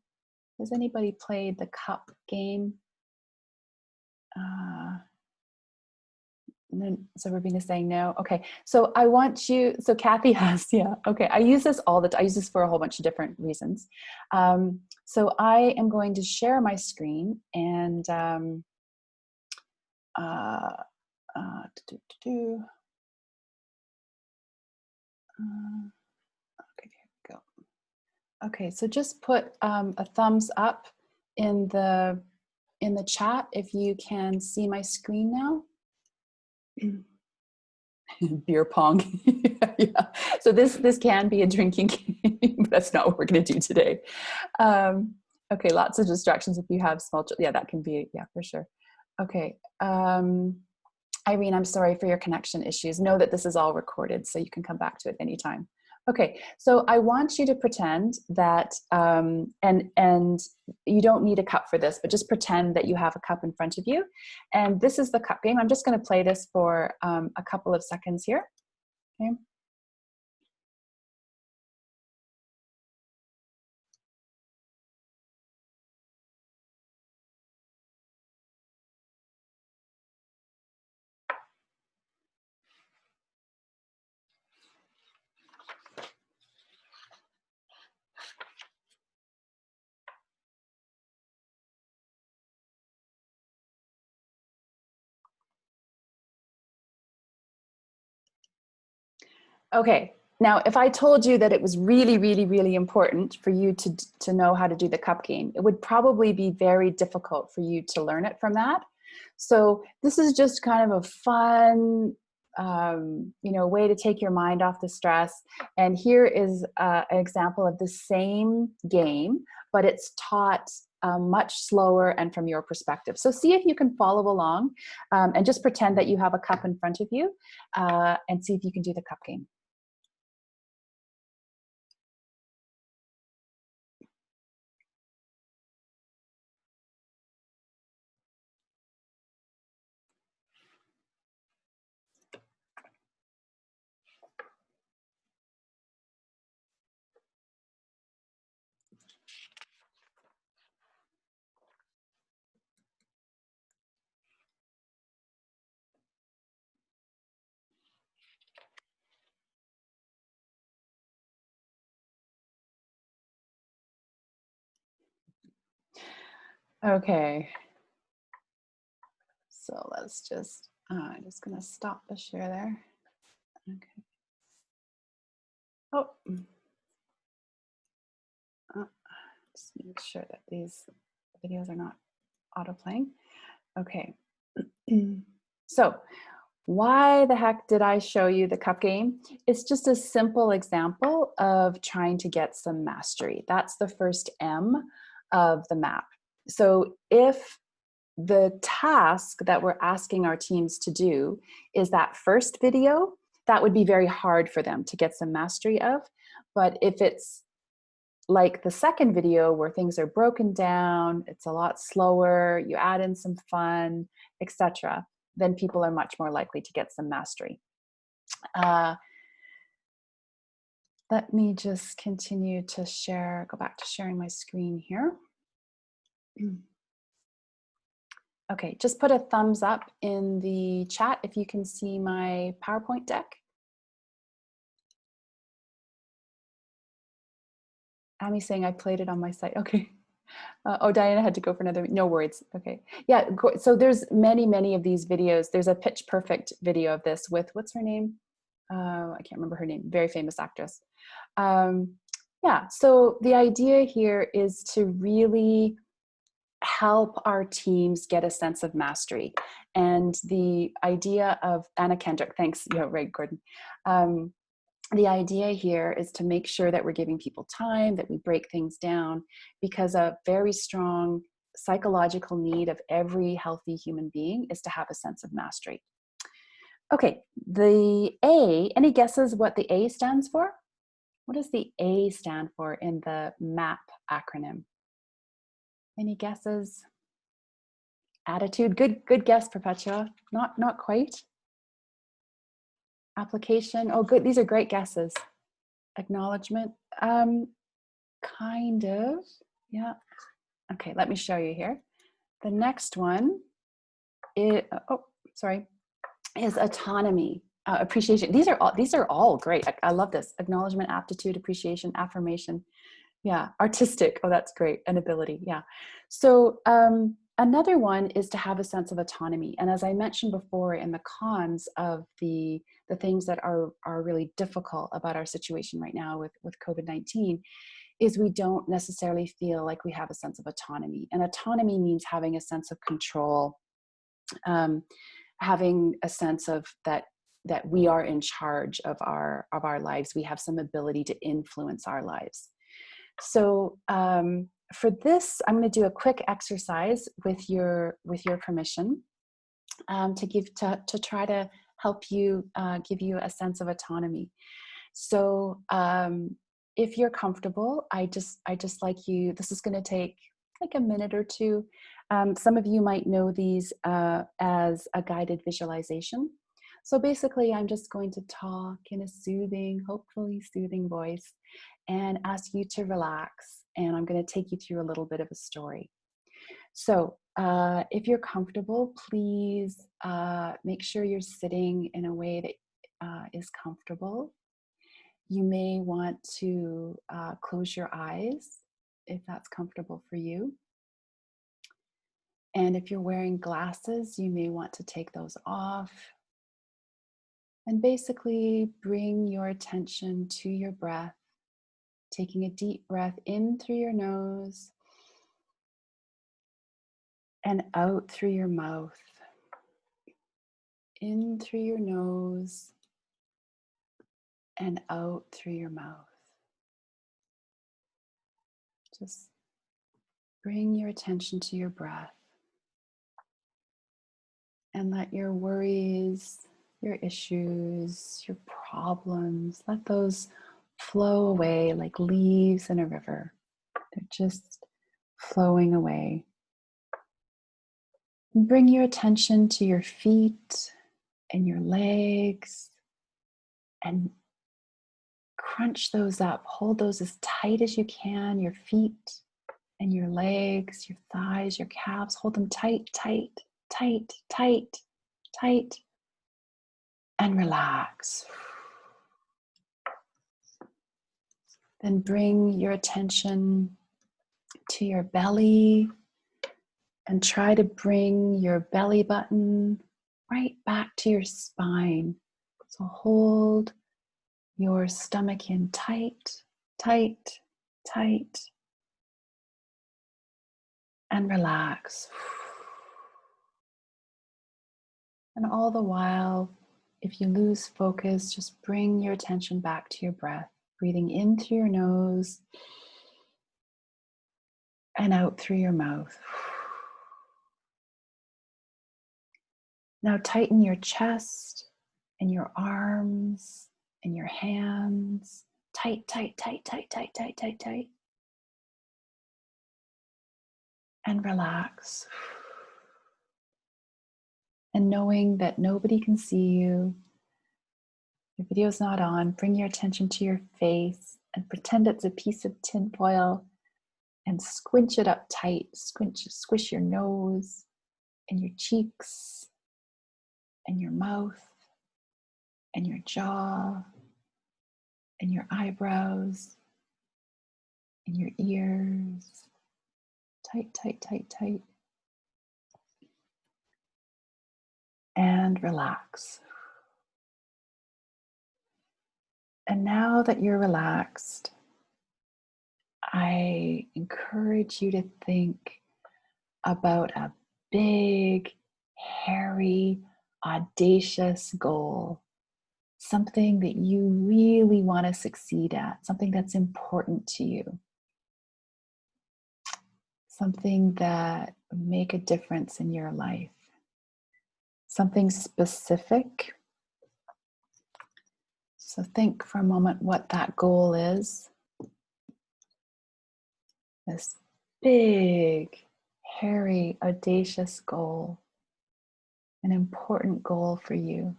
Has anybody played the cup game? And then, so Rabina's saying no. Okay, so I want you, so Kathy has, yeah, okay. I use this all the time. I use this for a whole bunch of different reasons. So I am going to share my screen and okay, here we go. Okay, so just put a thumbs up in the chat if you can see my screen now. Beer pong. Yeah. So this can be a drinking game, but that's not what we're going to do today. Okay, lots of distractions if you have small children. Yeah, that can be, yeah, for sure. Okay. Irene, I'm sorry for your connection issues. Know that this is all recorded, so you can come back to it anytime. Okay, so I want you to pretend that, and you don't need a cup for this, but just pretend that you have a cup in front of you. And this is the cup game. I'm just going to play this for a couple of seconds here. Okay. Okay, now if I told you that it was really, really, really important for you to know how to do the cup game, it would probably be very difficult for you to learn it from that. So this is just kind of a fun, you know, way to take your mind off the stress. And here is an example of the same game, but it's taught much slower and from your perspective. So see if you can follow along, and just pretend that you have a cup in front of you, and see if you can do the cup game. Okay. So let's just, I'm just gonna stop the share there. Okay. Oh, just make sure that these videos are not auto playing. Okay. So why the heck did I show you the cup game? It's just a simple example of trying to get some mastery. That's the first M of the MAP. So if the task that we're asking our teams to do is that first video, that would be very hard for them to get some mastery of. But if it's like the second video where things are broken down, it's a lot slower, you add in some fun, etc., then people are much more likely to get some mastery. Let me just continue to share, go back to sharing my screen here. Okay, just put a thumbs up in the chat if you can see my PowerPoint deck. Ami's saying I played it on my site. Okay. Oh, Diana had to go for another, no worries. Okay. Yeah, so there's many of these videos. There's a Pitch Perfect video of this with, what's her name? I can't remember her name, very famous actress. Yeah, so the idea here is to really help our teams get a sense of mastery. And the idea of, Anna Kendrick, thanks, right, Gordon. The idea here is to make sure that we're giving people time, that we break things down, because a very strong psychological need of every healthy human being is to have a sense of mastery. Okay, the A, any guesses what the A stands for? What does the A stand for in the MAP acronym? Any guesses? Attitude, good guess, Perpetua. Not quite. Application, oh good, these are great guesses. Acknowledgement, kind of, yeah. Okay, let me show you here. The next one is, is autonomy, appreciation. These are all great. I love this. Acknowledgement, aptitude, appreciation, affirmation. Yeah, artistic. Oh, that's great. And ability. Yeah. So another one is to have a sense of autonomy. And as I mentioned before, in the cons of the things that are really difficult about our situation right now with COVID-19, is we don't necessarily feel like we have a sense of autonomy. And autonomy means having a sense of control, having a sense of that we are in charge of our lives. We have some ability to influence our lives. So for this, I'm going to do a quick exercise with your permission, to try to help you, give you a sense of autonomy. So if you're comfortable, I just like you, this is going to take like a minute or two. Some of you might know these as a guided visualization. So basically, I'm just going to talk in a soothing, hopefully soothing voice, and ask you to relax. And I'm going to take you through a little bit of a story. So if you're comfortable, please make sure you're sitting in a way that is comfortable. You may want to close your eyes if that's comfortable for you. And if you're wearing glasses, you may want to take those off. And basically bring your attention to your breath, taking a deep breath in through your nose and out through your mouth. In through your nose and out through your mouth. Just Bring your attention to your breath and let your worries, your issues, your problems, let those flow away like leaves in a river. They're just flowing away. And bring your attention to your feet and your legs and crunch those up. Hold those as tight as you can. Your feet and your legs, your thighs, your calves. Hold them tight, tight, tight, tight, tight. And relax. Then bring your attention to your belly and try to bring your belly button right back to your spine. So hold your stomach in tight, tight, tight, and relax. And all the while, if you lose focus, just bring your attention back to your breath, breathing in through your nose and out through your mouth. Now tighten your chest and your arms and your hands. Tight, tight, tight, tight, tight, tight, tight, tight. And relax. And knowing that nobody can see you, your video's not on, bring your attention to your face and pretend it's a piece of tin foil and squinch it up tight. Squish your nose and your cheeks and your mouth and your jaw and your eyebrows and your ears. Tight, tight, tight, tight. And relax. And now that you're relaxed, I encourage you to think about a big, hairy, audacious goal. Something that you really want to succeed at, something that's important to you. Something that would make a difference in your life. Something specific. So think for a moment what that goal is. This big, hairy, audacious goal. An important goal for you.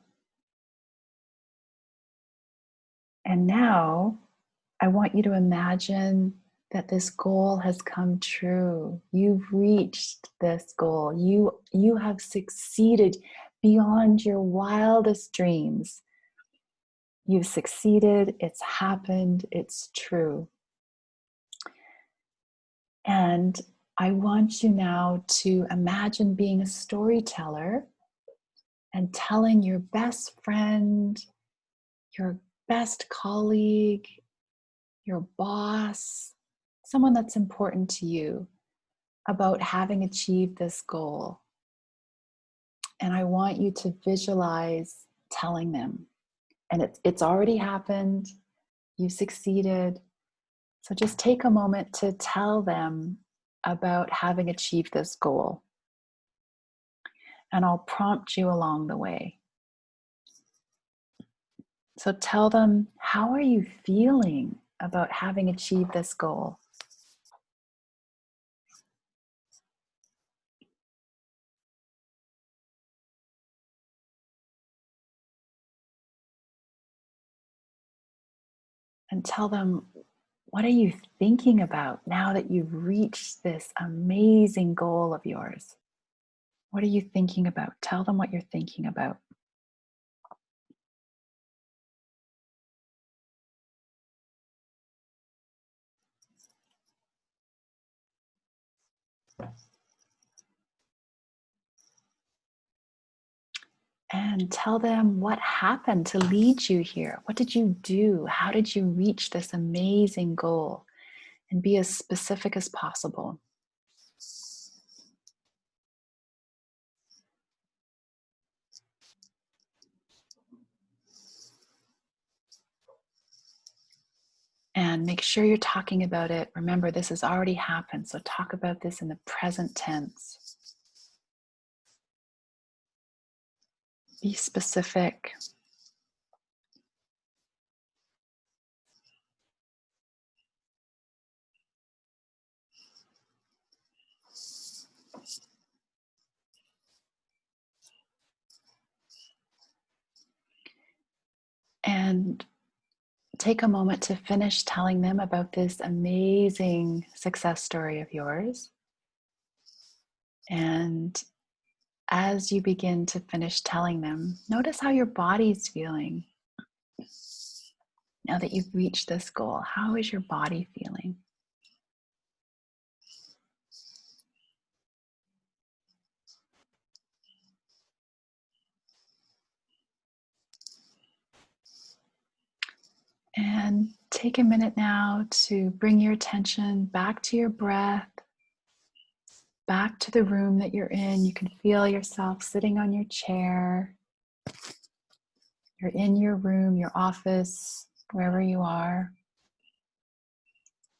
And now I want you to imagine that this goal has come true. You've reached this goal. You have succeeded beyond your wildest dreams. You've succeeded, it's happened, it's true. And I want you now to imagine being a storyteller and telling your best friend, your best colleague, your boss, someone that's important to you about having achieved this goal. And I want you to visualize telling them. And it's already happened. You've succeeded. So just take a moment to tell them about having achieved this goal. And I'll prompt you along the way. So tell them, how are you feeling about having achieved this goal? And tell them, what are you thinking about now that you've reached this amazing goal of yours? What are you thinking about? Tell them what you're thinking about. And tell them what happened to lead you here. What did you do? How did you reach this amazing goal? And be as specific as possible. And make sure you're talking about it. Remember, this has already happened, so talk about this in the present tense. Be specific. And take a moment to finish telling them about this amazing success story of yours. And as you begin to finish telling them, notice how your body's feeling. Now that you've reached this goal, how is your body feeling? And take a minute now to bring your attention back to your breath, back to the room that you're in. You can feel yourself sitting on your chair. You're in your room, your office, wherever you are.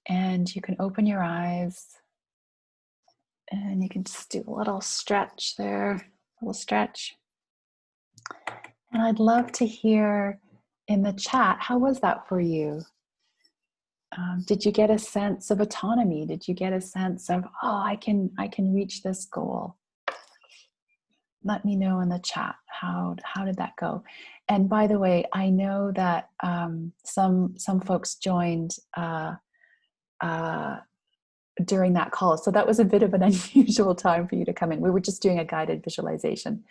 And you can open your eyes and you can just do a little stretch there, a little stretch. And I'd love to hear in the chat, how was that for you? Did you get a sense of autonomy? Did you get a sense of, oh, I can reach this goal? Let me know in the chat, how did that go? And by the way, I know that some folks joined during that call. So that was a bit of an unusual time for you to come in. We were just doing a guided visualization.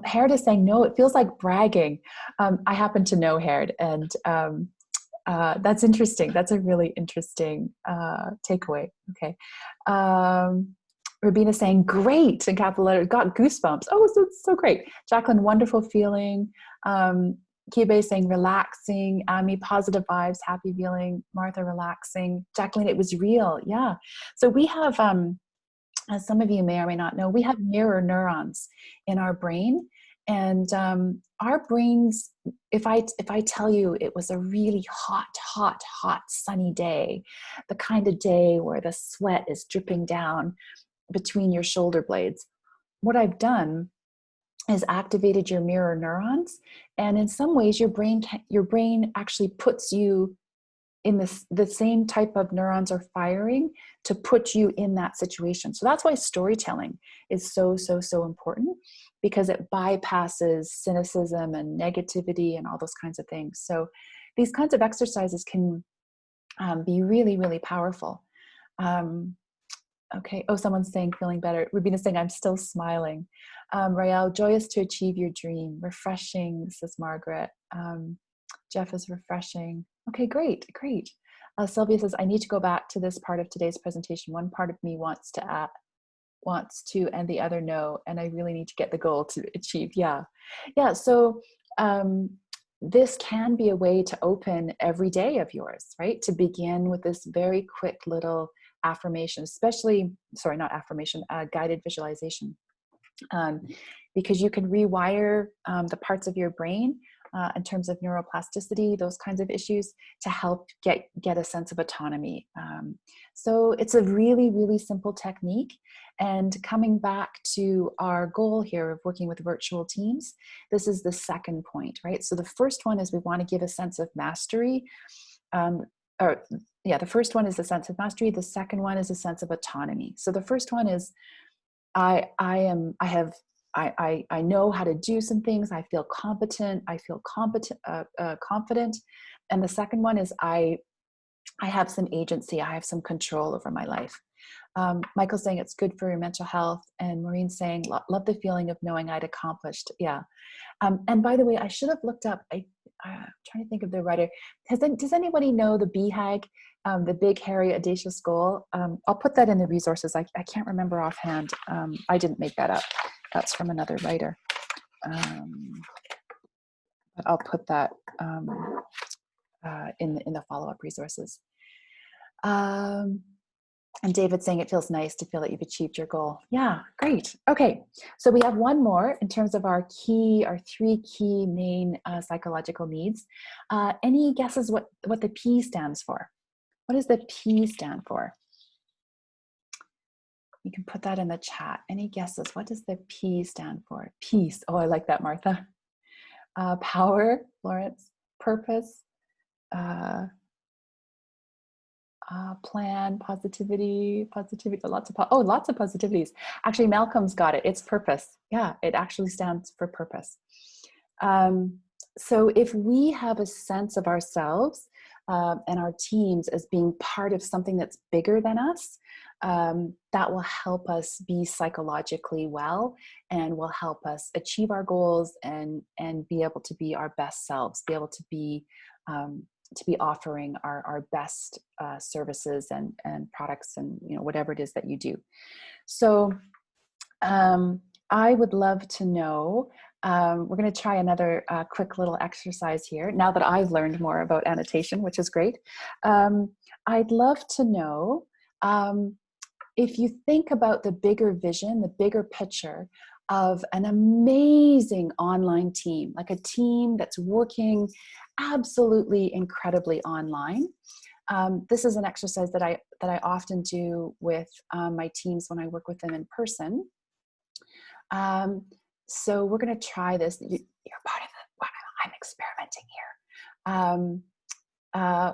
Hared is saying, no, it feels like bragging. I happen to know Hared, and that's interesting. That's a really interesting takeaway. Okay. Rabina saying, great, in capital letters, got goosebumps. Oh, so great. Jacqueline, wonderful feeling. Kibe saying, relaxing. Ami, positive vibes, happy feeling. Martha, relaxing. Jacqueline, it was real. Yeah. So we have, as some of you may or may not know, we have mirror neurons in our brain. And our brains, if I tell you it was a really hot, sunny day, the kind of day where the sweat is dripping down between your shoulder blades, what I've done is activated your mirror neurons. And in some ways, your brain actually puts you in the same type of neurons are firing to put you in that situation. So that's why storytelling is so important, because it bypasses cynicism and negativity and all those kinds of things. So these kinds of exercises can be really, really powerful. Okay. Oh, someone's saying feeling better. Rubina's saying, I'm still smiling. Rael, joyous to achieve your dream. Refreshing, says Margaret. Jeff is refreshing. Okay, great. Sylvia says, I need to go back to this part of today's presentation. One part of me wants to, and the other no, and I really need to get the goal to achieve. Yeah. So this can be a way to open every day of yours, right? To begin with this very quick little affirmation, guided visualization, because you can rewire the parts of your brain in terms of neuroplasticity, those kinds of issues, to help get a sense of autonomy. So it's a really, really simple technique. And coming back to our goal here of working with virtual teams, this is the second point, right? So the first one is we want to give a sense of mastery. The first one is a sense of mastery. The second one is a sense of autonomy. So the first one is I know how to do some things. I feel competent. I feel confident. And the second one is I have some agency. I have some control over my life. Michael's saying it's good for your mental health, and Maureen's saying love the feeling of knowing I'd accomplished. Yeah. And by the way, I should have looked up. I'm trying to think of the writer. Does anybody know the BHAG, the Big Hairy Audacious Goal? I'll put that in the resources. I can't remember offhand. I didn't make that up. That's from another writer. But I'll put that in the follow-up resources. And David's saying it feels nice to feel that you've achieved your goal. Yeah, great. Okay, so we have one more in terms of our three key main psychological needs. Any guesses what the P stands for? What does the P stand for? You can put that in the chat. Any guesses? What does the P stand for? Peace. Oh, I like that, Martha. Power, Florence. Purpose. Plan, positivity, lots of positivities. Actually, Malcolm's got it. It's purpose. Yeah, it actually stands for purpose. So if we have a sense of ourselves and our teams as being part of something that's bigger than us, that will help us be psychologically well and will help us achieve our goals and be able to be our best selves, be able to be offering our best services and products and whatever it is that you do. So I would love to know, we're going to try another quick little exercise here now that I've learned more about annotation, which is great. I'd love to know if you think about the bigger vision, the bigger picture of an amazing online team, like a team that's working absolutely incredibly online. This is an exercise that I often do with my teams when I work with them in person. So we're going to try this. You're part of it. I'm experimenting here.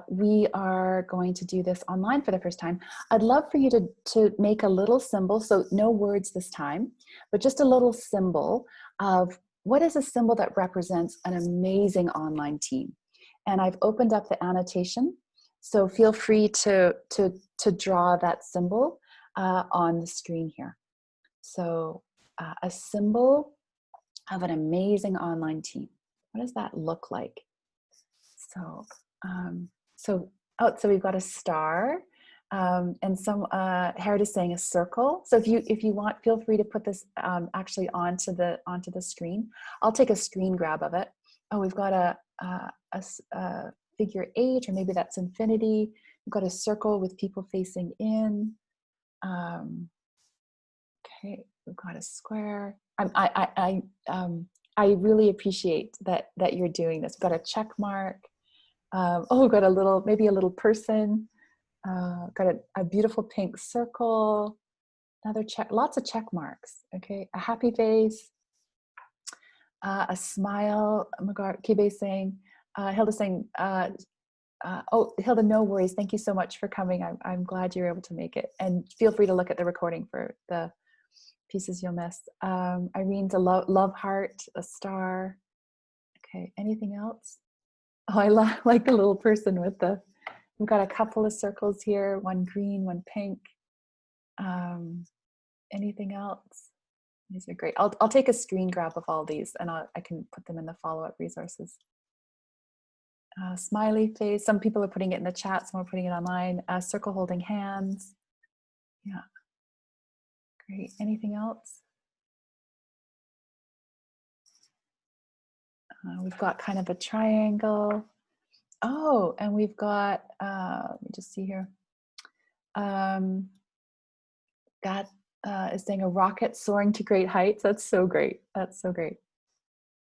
We are going to do this online for the first time. I'd love for you to make a little symbol, so no words this time, but just a little symbol of what is a symbol that represents an amazing online team. And I've opened up the annotation, so feel free to draw that symbol on the screen here. So a symbol of an amazing online team. What does that look like? So so we've got a star, and some Harriet is saying a circle. So if you want, feel free to put this actually onto the screen. I'll take a screen grab of it. Oh, we've got a figure 8, or maybe that's infinity. We've got a circle with people facing in. Okay, we've got a square. I really appreciate that you're doing this. We've got a check mark. Oh, got maybe a little person. Got a beautiful pink circle. Another check, lots of check marks. Okay, a happy face, a smile. Oh my God, Kibe saying, Hilda saying, oh, Hilda, no worries. Thank you so much for coming. I'm glad you're able to make it. And feel free to look at the recording for the pieces you'll miss. Irene's a love heart, a star. Okay, anything else? Oh, I like the little person with we've got a couple of circles here, one green, one pink. Anything else? These are great. I'll take a screen grab of all these and I can put them in the follow-up resources. Smiley face. Some people are putting it in the chat, some are putting it online. Circle holding hands. Yeah. Great. Anything else? We've got kind of a triangle. Oh, and we've got, let me just see here. That is saying a rocket soaring to great heights. That's so great. That's so great.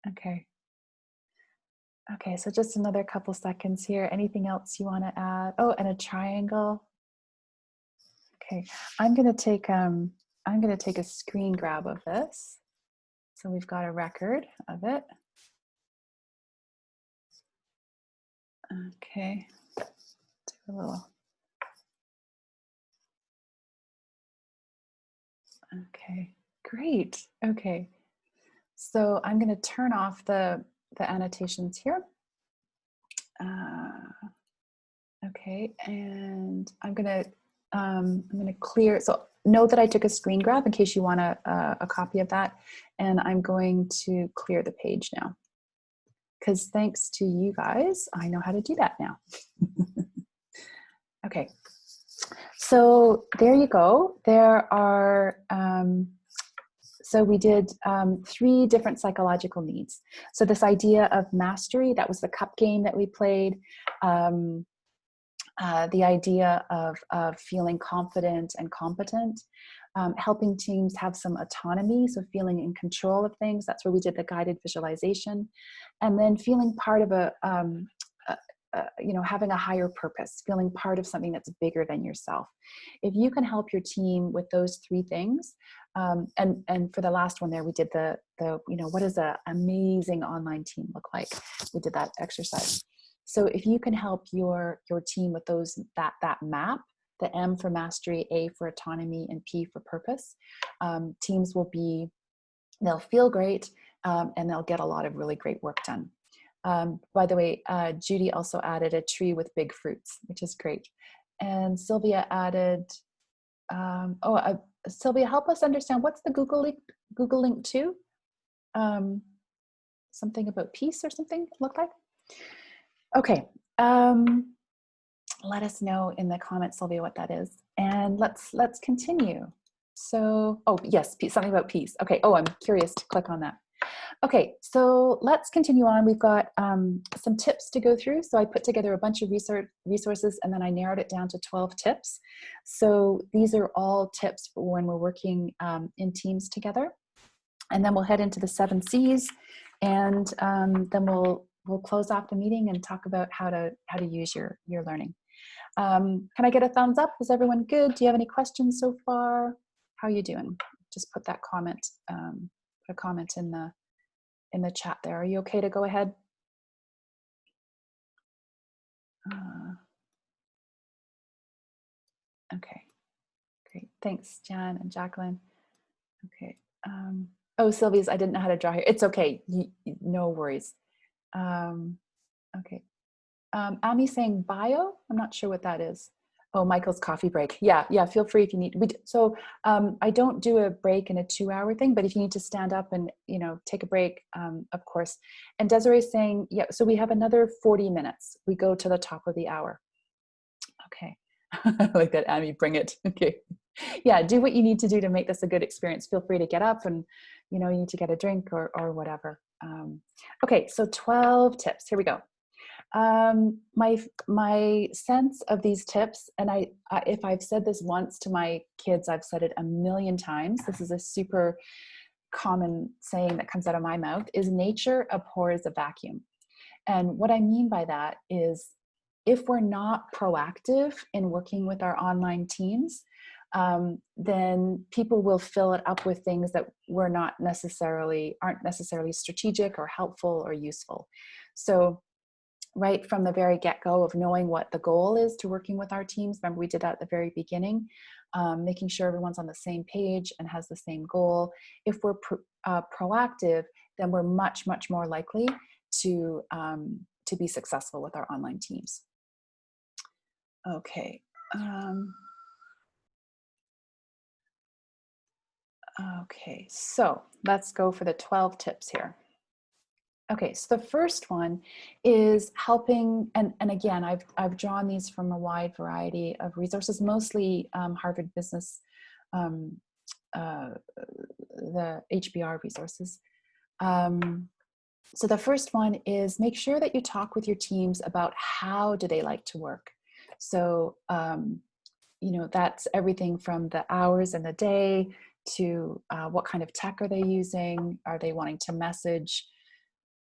Okay. Okay, so just another couple seconds here. Anything else you want to add? Oh, and a triangle. Okay, I'm gonna take a screen grab of this. So we've got a record of it. Okay, do a little. Okay, great. Okay, so I'm going to turn off the annotations here. Okay, and I'm going to clear. So know that I took a screen grab in case you want a copy of that, and I'm going to clear the page now. Because thanks to you guys, I know how to do that now. Okay, so there you go. There are, so we did 3 different psychological needs. So this idea of mastery, that was the cup game that we played. The idea of feeling confident and competent. Helping teams have some autonomy, so feeling in control of things. That's where we did the guided visualization. And then feeling part of you know, having a higher purpose, feeling part of something that's bigger than yourself. If you can help your team with those three things, and for the last one there, we did the you know, what does an amazing online team look like? We did that exercise. So if you can help your team with those, that map, the M for mastery, A for autonomy, and P for purpose, teams will be, they'll feel great, and they'll get a lot of really great work done. By the way, Judy also added a tree with big fruits, which is great. And Sylvia added, Sylvia, help us understand, what's the Google link to? Something about peace or something look like? Okay, let us know in the comments, Sylvia, what that is. And let's continue. So, oh yes, something about peace. Okay, oh, I'm curious to click on that. Okay, so let's continue on. We've got some tips to go through. So I put together a bunch of resources, and then I narrowed it down to 12 tips. So these are all tips for when we're working in teams together. And then we'll head into the 7 C's, and then we'll close off the meeting and talk about how to use your learning. Can I get a thumbs up? Is everyone good? Do you have any questions so far? How are you doing? Just put that comment, put a comment in the chat there. Are you okay to go ahead? Okay, great. Thanks, Jan and Jacqueline. Okay. Oh, Sylvia's, I didn't know how to draw here. It's okay. No worries. Okay. Ami's saying bio. I'm not sure what that is. Oh, Michael's coffee break. Yeah, feel free if you need. So I don't do a break in a 2-hour thing, but if you need to stand up and, you know, take a break, of course. And Desiree's saying, yeah, so we have another 40 minutes. We go to the top of the hour. Okay. Like that, Amy, bring it. Okay. Yeah, do what you need to do to make this a good experience. Feel free to get up and, you know, you need to get a drink or whatever. Okay, so 12 tips. Here we go. My sense of these tips, and I if I've said this once to my kids, I've said it a million times. This is a super common saying that comes out of my mouth, is nature abhors a vacuum. And what I mean by that is, if we're not proactive in working with our online teams, then people will fill it up with things that aren't necessarily strategic or helpful or useful. So right from the very get-go of knowing what the goal is to working with our teams, remember we did that at the very beginning, making sure everyone's on the same page and has the same goal. If we're proactive, then we're much more likely to be successful with our online teams. Okay. Okay, so let's go for the 12 tips here. Okay, so the first one is helping, and again, I've drawn these from a wide variety of resources, mostly Harvard Business, the HBR resources. So the first one is, make sure that you talk with your teams about how do they like to work. So, you know, that's everything from the hours in the day to what kind of tech are they using? Are they wanting to message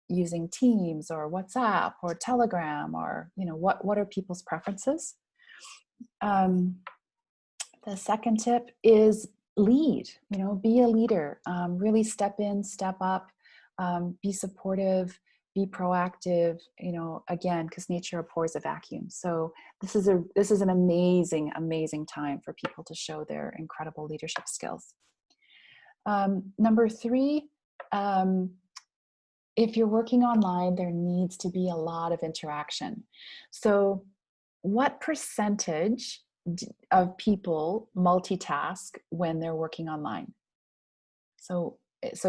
using Teams or WhatsApp or Telegram, or, you know, what are people's preferences? The second tip is lead, you know, be a leader, really step in, step up, be supportive, be proactive, you know, again, because nature abhors a vacuum. So this is an amazing time for people to show their incredible leadership skills. Number 3, if you're working online, there needs to be a lot of interaction. So what percentage of people multitask when they're working online? So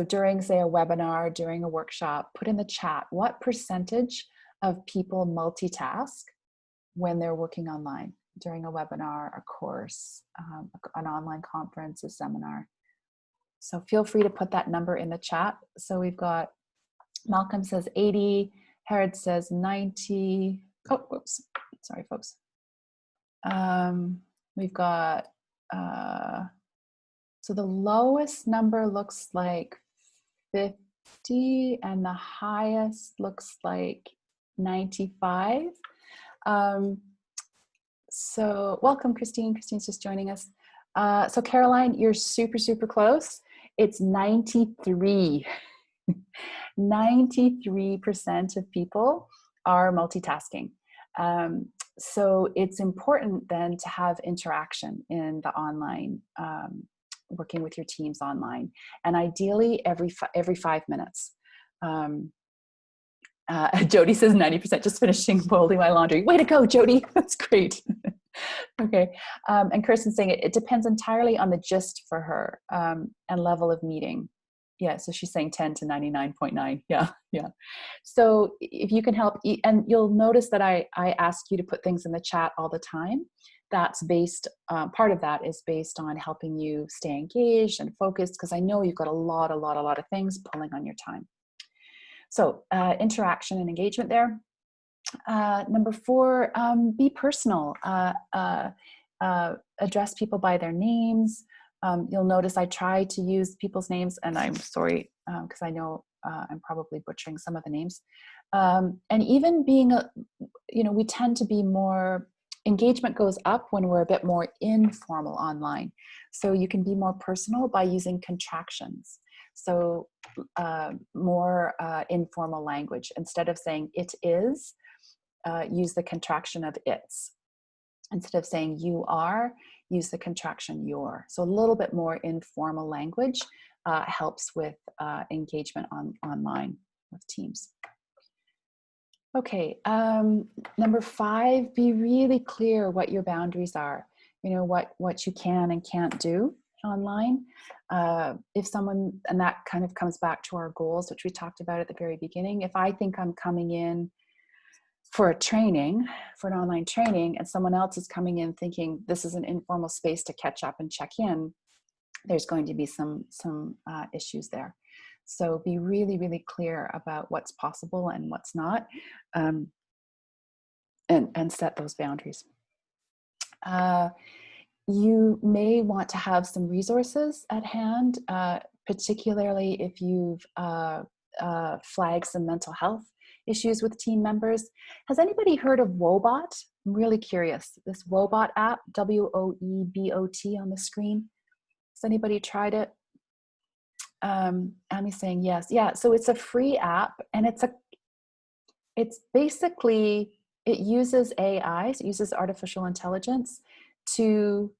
during, say, a webinar, during a workshop, put in the chat, what percentage of people multitask when they're working online during a webinar, a course, an online conference, a seminar? So feel free to put that number in the chat. So we've got, Malcolm says 80, Herod says 90. Oh, whoops, sorry, folks. We've got, so the lowest number looks like 50 and the highest looks like 95. So welcome, Christine. Christine's just joining us. So Caroline, you're super, super close. It's 93. 93% of people are multitasking. So it's important then to have interaction in the online, working with your teams online, and ideally every 5 minutes. Jody says 90% just finishing folding my laundry. Way to go, Jody. That's great. Okay. And Kirsten's saying it depends entirely on the gist for her, and level of meeting. Yeah. So she's saying 10 to 99.9. Yeah. Yeah. So if you can help, and you'll notice that I ask you to put things in the chat all the time. That's based, part of that is based on helping you stay engaged and focused, because I know you've got a lot of things pulling on your time. So interaction and engagement there. Number 4, be personal. Address people by their names. You'll notice I try to use people's names, and I'm sorry because I know I'm probably butchering some of the names. And even being, we tend to be more, engagement goes up when we're a bit more informal online. So you can be more personal by using contractions. So more informal language. Instead of saying it is, use the contraction of it's. Instead of saying you are, use the contraction your. So a little bit more informal language helps with engagement online with teams. Okay, number 5, be really clear what your boundaries are. You know, what you can and can't do online. If someone, and that kind of comes back to our goals, which we talked about at the very beginning. If I think I'm coming in for a training, for an online training, and someone else is coming in thinking this is an informal space to catch up and check in, there's going to be some issues there. So be really, really clear about what's possible and what's not, and set those boundaries. You may want to have some resources at hand, particularly if you've flagged some mental health issues with team members. Has anybody heard of Woebot? I'm really curious. This Woebot app, W-O-E-B-O-T on the screen. Has anybody tried it? Ami's saying yes. Yeah, so it's a free app, and it's basically, it uses AI, so it uses artificial intelligence to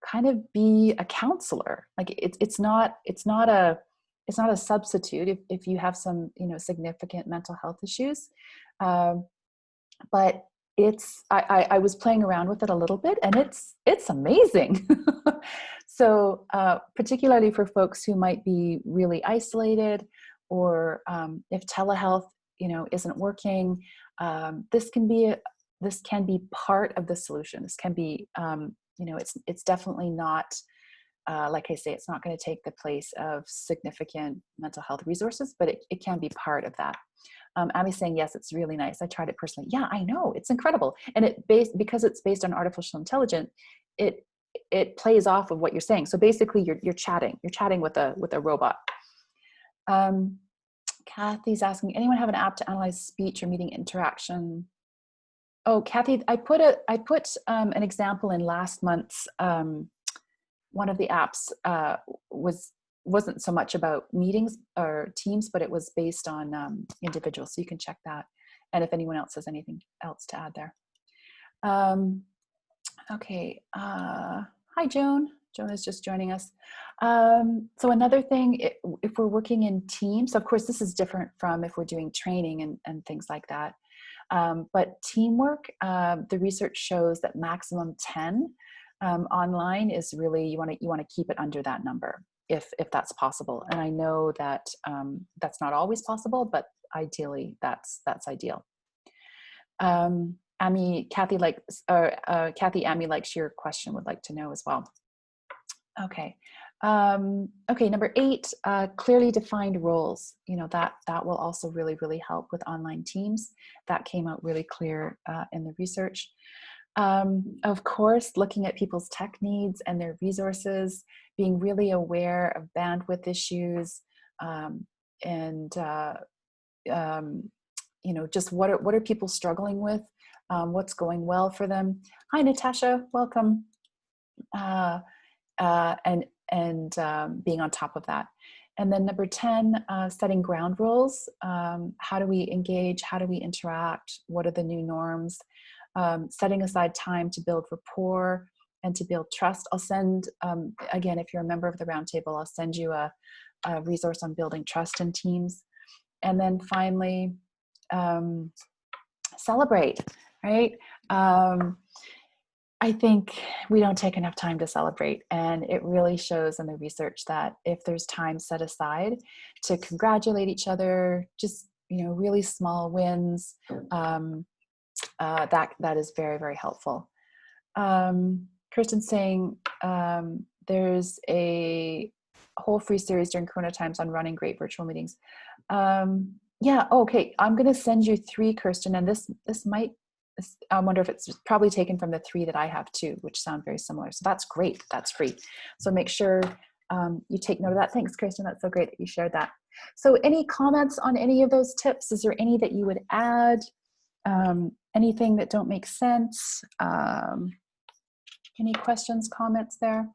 kind of be a counselor. Like it's not a substitute if you have some, significant mental health issues. But I was playing around with it a little bit, and it's amazing. So particularly for folks who might be really isolated, or if telehealth, isn't working, this can be part of the solution. This can be, it's definitely not, like I say, it's not going to take the place of significant mental health resources, but it can be part of that. Ami's saying, yes, it's really nice. I tried it personally. Yeah, I know. It's incredible. And because it's based on artificial intelligence, it plays off of what you're saying. So basically you're chatting with a robot. Kathy's asking, anyone have an app to analyze speech or meeting interaction? Oh, Kathy, I put an example in last month's, one of the apps wasn't so much about meetings or teams, but it was based on individuals. So you can check that. And if anyone else has anything else to add there. Okay. Hi, Joan. Joan is just joining us. So another thing, if we're working in teams, of course, this is different from if we're doing training and things like that. But teamwork, the research shows that maximum 10 online is really, you want to keep it under that number if that's possible. And I know that that's not always possible, but ideally that's ideal. Amy, Kathy Amy likes your question, would like to know as well. Okay. Okay, number 8, clearly defined roles. That will also really, really help with online teams. That came out really clear in the research. Of course, looking at people's tech needs and their resources, being really aware of bandwidth issues, and just what are people struggling with what's going well for them. Hi, Natasha, welcome. And being on top of that. And then number 10, setting ground rules. How do we engage? How do we interact? What are the new norms? Setting aside time to build rapport and to build trust. I'll send, again, if you're a member of the roundtable, I'll send you a resource on building trust in teams. And then finally, celebrate, right? I think we don't take enough time to celebrate, and it really shows in the research that if there's time set aside to congratulate each other, just, you know, really small wins, that is very, very helpful. Kirsten's saying there's a whole free series during Corona times on running great virtual meetings. Yeah, okay, I'm going to send you 3, Kirsten, and this might, I wonder if it's probably taken from the 3 that I have too, which sound very similar. So that's great. That's free. So make sure you take note of that. Thanks, Kirsten. That's so great that you shared that. So any comments on any of those tips? Is there any that you would add? Anything that don't make sense? Any questions, comments there?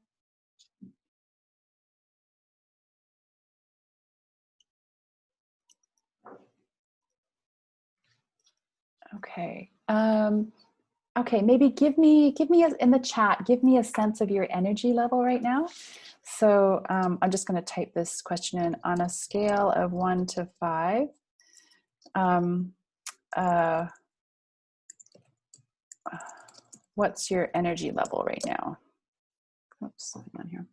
Okay. Okay, maybe give me in the chat, give me a sense of your energy level right now. So I'm just going to type this question in. On a scale of 1 to 5, what's your energy level right now? Oops, hang on here.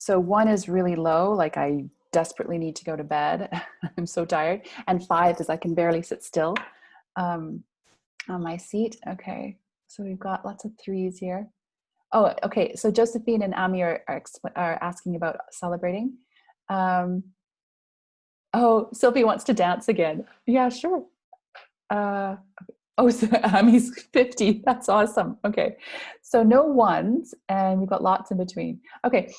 So 1 is really low, like I desperately need to go to bed. I'm so tired. And 5 is I can barely sit still on my seat. Okay, so we've got lots of 3s here. Oh, okay, so Josephine and Ami are asking about celebrating. Oh, Sylvie wants to dance again. Yeah, sure. Oh, so Ami's 50. That's awesome. Okay, so no 1s, and we've got lots in between. Okay.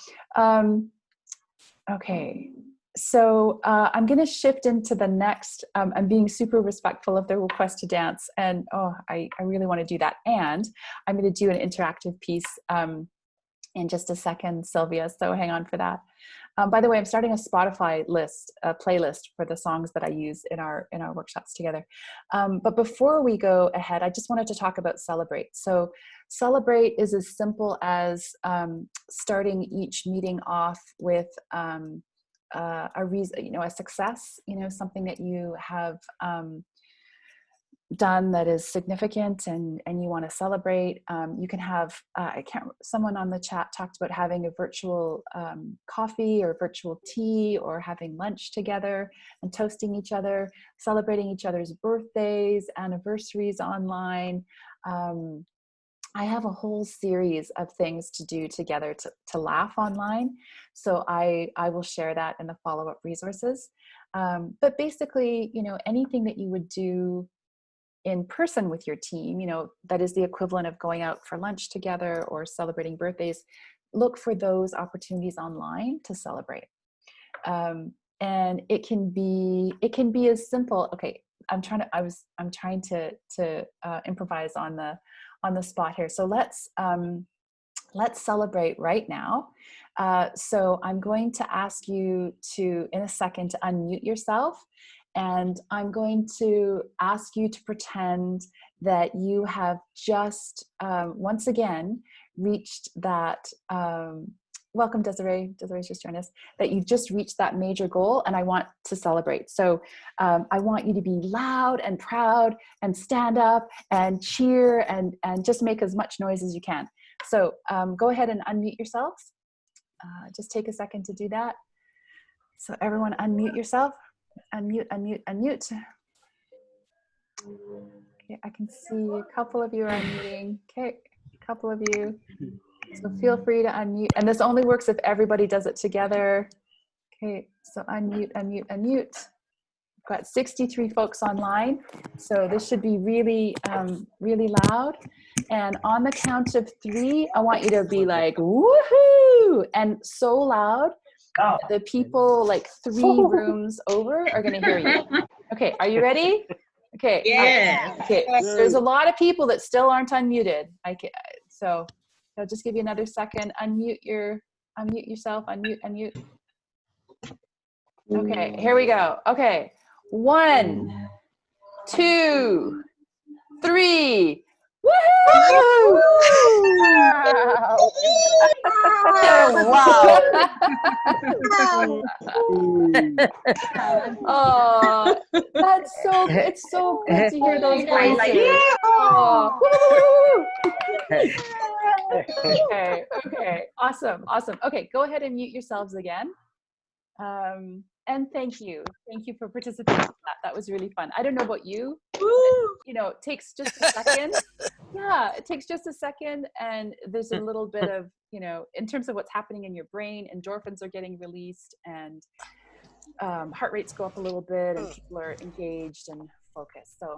Okay, so I'm going to shift into the next. I'm being super respectful of the request to dance, and I really want to do that. And I'm going to do an interactive piece in just a second, Sylvia, so hang on for that. By the way, I'm starting a Spotify list, a playlist for the songs that I use in our workshops together. But before we go ahead, I just wanted to talk about celebrate. So celebrate is as simple as starting each meeting off with a reason, you know, a success, you know, something that you have done that is significant and you want to celebrate. You can have, someone on the chat talked about having a virtual coffee or virtual tea, or having lunch together and toasting each other, celebrating each other's birthdays, anniversaries online. I have a whole series of things to do together to laugh online. So I will share that in the follow-up resources. But basically, you know, anything that you would do in person with your team, you know, that is the equivalent of going out for lunch together or celebrating birthdays, look for those opportunities online to celebrate. And it can be as simple. Okay, I'm trying to improvise on the spot here. So let's celebrate right now. So I'm going to ask you to, in a second, to unmute yourself. And I'm going to ask you to pretend that you have just, once again, reached that, welcome Desiree, Desiree's just joined us, that you just reached that major goal, and I want to celebrate. So I want you to be loud and proud and stand up and cheer and just make as much noise as you can. So go ahead and unmute yourselves. Just take a second to do that. So everyone unmute yourself. Unmute. Okay, I can see a couple of you are unmuting. Okay, a couple of you. So feel free to unmute. And this only works if everybody does it together. Okay, so unmute. We've got 63 folks online. So this should be really, really loud. And on the count of 3, I want you to be like, woohoo! And so loud The people like 3 rooms over are going to hear you. Okay, are you ready? Okay. Yeah. Okay. There's a lot of people that still aren't unmuted. So I'll just give you another second. Unmute yourself. Unmute. Okay, here we go. Okay. 1, 2, 3. Woohoo! Wow. Oh, it's so good to hear those voices. Oh, okay, awesome. Okay, go ahead and mute yourselves again. And thank you for participating in that. That was really fun. I don't know about you, but, it takes just a second. Yeah, it takes just a second, and there's a little bit of, in terms of what's happening in your brain, endorphins are getting released, and heart rates go up a little bit, and people are engaged and focused. So,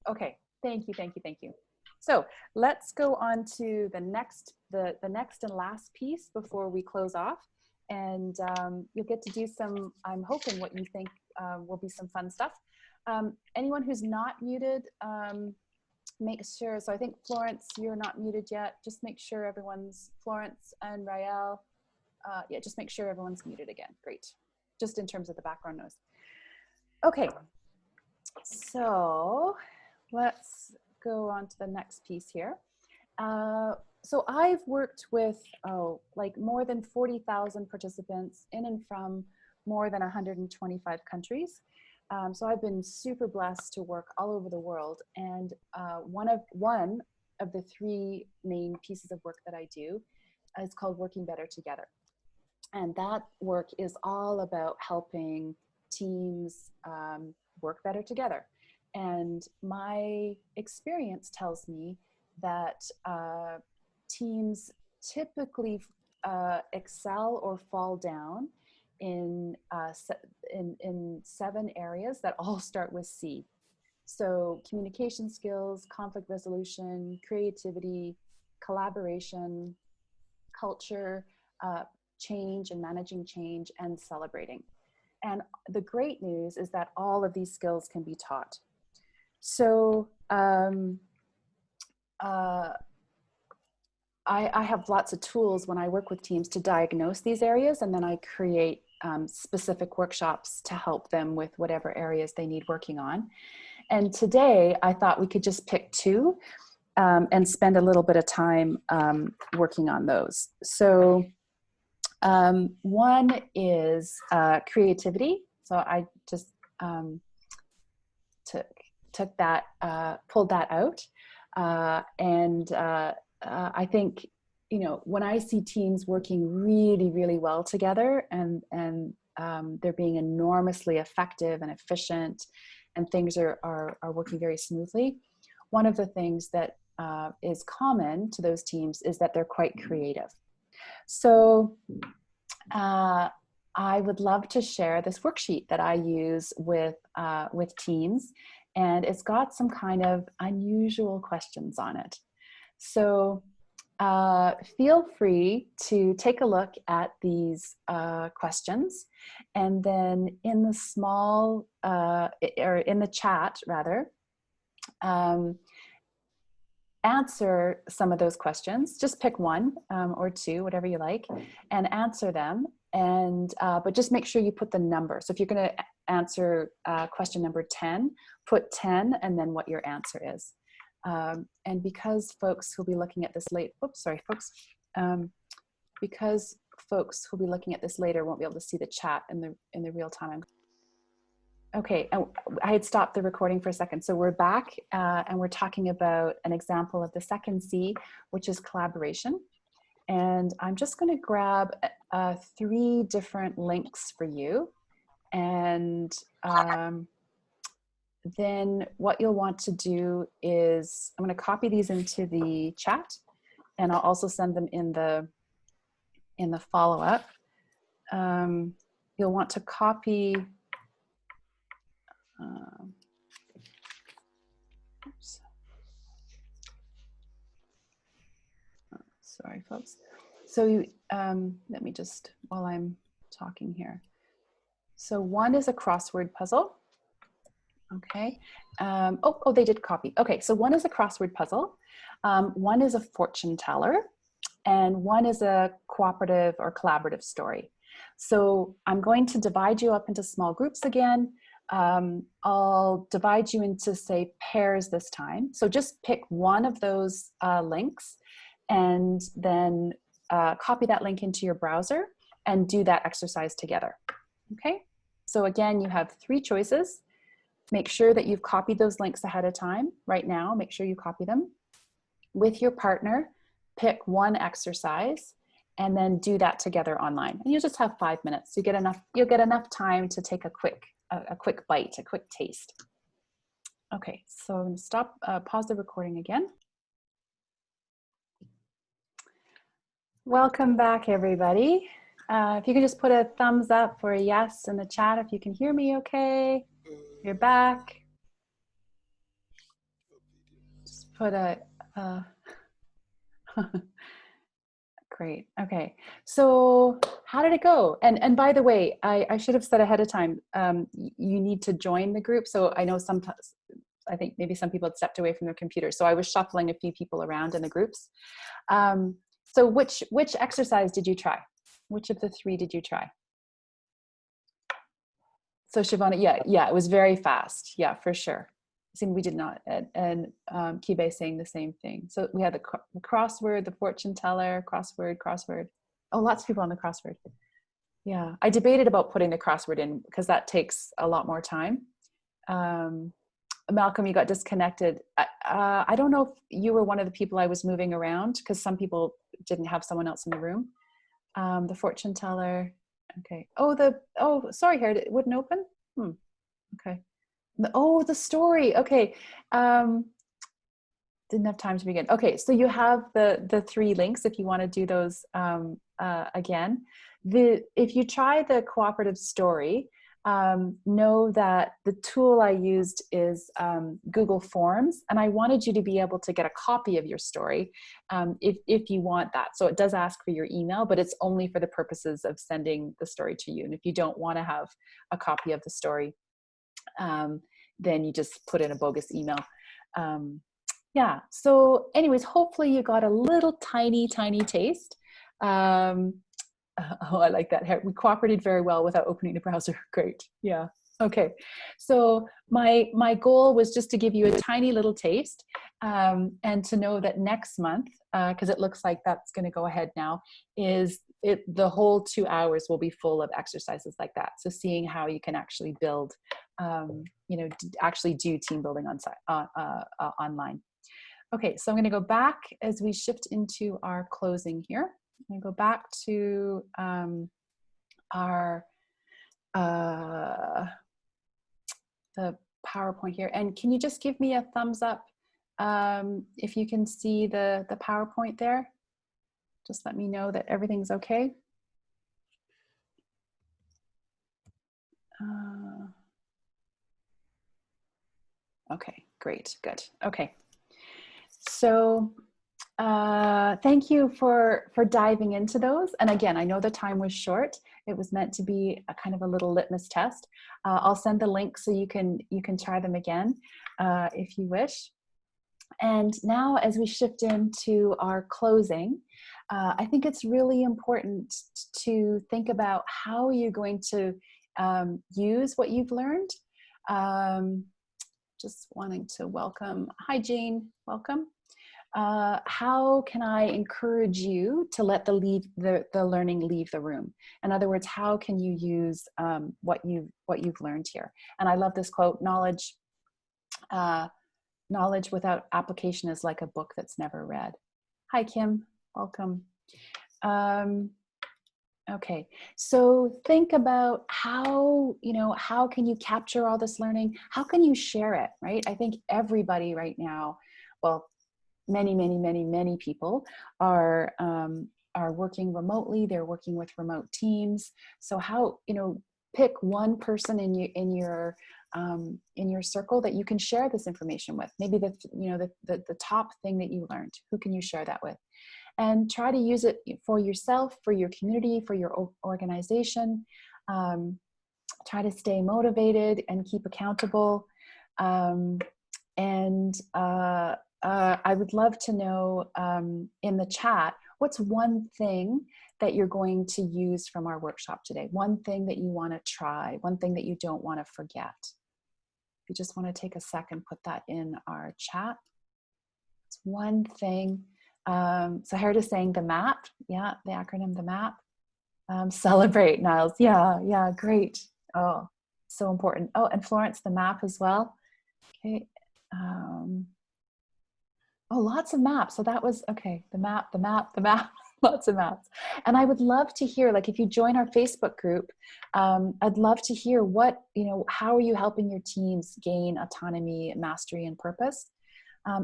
okay, thank you. So let's go on to the next and last piece before we close off, and you'll get to do some, I'm hoping what you think will be some fun stuff. Anyone who's not muted, make sure, so I think Florence, you're not muted yet. Just make sure Florence and Rael, yeah, just make sure everyone's muted again. Great. Just in terms of the background noise. Okay, so let's go on to the next piece here. So I've worked with, like more than 40,000 participants in and from more than 125 countries. So I've been super blessed to work all over the world. And one of the 3 main pieces of work that I do is called Working Better Together. And that work is all about helping teams work better together. And my experience tells me that teams typically excel or fall down in 7 areas that all start with C. So communication skills, conflict resolution, creativity, collaboration, culture, change and managing change, and celebrating. And the great news is that all of these skills can be taught. So I have lots of tools when I work with teams to diagnose these areas, and then I create specific workshops to help them with whatever areas they need working on. And today I thought we could just pick 2 and spend a little bit of time working on those. So one is creativity. So I just took that, pulled that out. And I think, when I see teams working really, really well together, and they're being enormously effective and efficient, and things are working very smoothly, one of the things that is common to those teams is that they're quite creative. So I would love to share this worksheet that I use with teams, and it's got some kind of unusual questions on it. So feel free to take a look at these questions, and then in the small, or in the chat rather, answer some of those questions. Just pick 1 or 2, whatever you like, and answer them. And but just make sure you put the number. So if you're going to answer question number 10, put 10 and then what your answer is. And because folks who'll be looking at this late, because folks who'll be looking at this later won't be able to see the chat in the real time. Okay, I had stopped the recording for a second. So we're back and we're talking about an example of the second C, which is collaboration. And I'm just going to grab 3 different links for you. And then what you'll want to do is, I'm going to copy these into the chat, and I'll also send them in the follow-up. You'll want to copy, oops. Sorry, folks. So let me just, while I'm talking here. So one is a crossword puzzle. Okay. Oh, they did copy. Okay, so one is a crossword puzzle. One is a fortune teller, and one is a cooperative or collaborative story. So I'm going to divide you up into small groups again. I'll divide you into, say, pairs this time. So just pick one of those links and then copy that link into your browser and do that exercise together. Okay, so again, you have 3 choices. Make sure that you've copied those links ahead of time. Right now, make sure you copy them. With your partner, pick one exercise and then do that together online. And you'll just have 5 minutes. You'll get enough time to take a quick bite, a quick taste. Okay, so I'm gonna pause the recording again. Welcome back, everybody. If you can just put a thumbs up or a yes in the chat if you can hear me okay. You're back. Just put a great. Okay. So how did it go? And by the way, I should have said ahead of time, you need to join the group. So I know sometimes, I think maybe some people had stepped away from their computer. So I was shuffling a few people around in the groups. So which exercise did you try? Which of the 3 did you try? So Shivana, yeah, it was very fast. Yeah, for sure. See, we did not, and Kibe saying the same thing. So we had the crossword, the fortune teller, crossword. Oh, lots of people on the crossword. Yeah, I debated about putting the crossword in because that takes a lot more time. Malcolm, you got disconnected. I don't know if you were one of the people I was moving around because some people didn't have someone else in the room. The fortune teller. Okay. Oh, sorry, Harriet, it wouldn't open? Okay. The story. Okay. Didn't have time to begin. Okay, so you have the 3 links if you want to do those again. If you try the cooperative story, know that the tool I used is Google Forms, and I wanted you to be able to get a copy of your story if you want that. So it does ask for your email, but it's only for the purposes of sending the story to you. And if you don't want to have a copy of the story, then you just put in a bogus email. Yeah, so anyways, hopefully you got a little tiny taste. Oh, I like that. We cooperated very well without opening the browser. Great. Yeah. Okay. So my goal was just to give you a tiny little taste and to know that next month, because it looks like that's going to go ahead now, the whole 2 hours will be full of exercises like that. So seeing how you can actually build, actually do team building online. Okay, so I'm going to go back as we shift into our closing here. I'm going to go back to the PowerPoint here. And can you just give me a thumbs up if you can see the PowerPoint there? Just let me know that everything's okay. Okay, great, good. Okay. So thank you for diving into those. And again, I know the time was short. It was meant to be a kind of a little litmus test. I'll send the link so you can try them again if you wish. And now as we shift into our closing, I think it's really important to think about how you're going to use what you've learned. Just wanting to welcome, hi Jane, welcome. How can I encourage you to let the learning leave the room? In other words, how can you use what you've learned here? And I love this quote: knowledge without application is like a book that's never read. Hi Kim, welcome. Okay, so think about how can you capture all this learning? How can you share it, right? I think everybody right now, well, many people are working remotely. They're working with remote teams. So how, pick one person in your circle that you can share this information with. Maybe the top thing that you learned. Who can you share that with? and try to use it for yourself, for your community, for your organization. Try to stay motivated and keep accountable. I would love to know in the chat, what's one thing that you're going to use from our workshop today? One thing that you want to try, one thing that you don't want to forget. If you just want to take a second, put that in our chat. It's one thing. So Harriet is saying the MAP. Yeah, the acronym, the MAP. Celebrate, Niles. Yeah, great. Oh, so important. Oh, and Florence, the MAP as well. Okay. Oh, lots of maps. So that was, okay, the map, lots of maps. And I would love to hear, like, if you join our Facebook group, I'd love to hear what, how are you helping your teams gain autonomy, mastery, and purpose?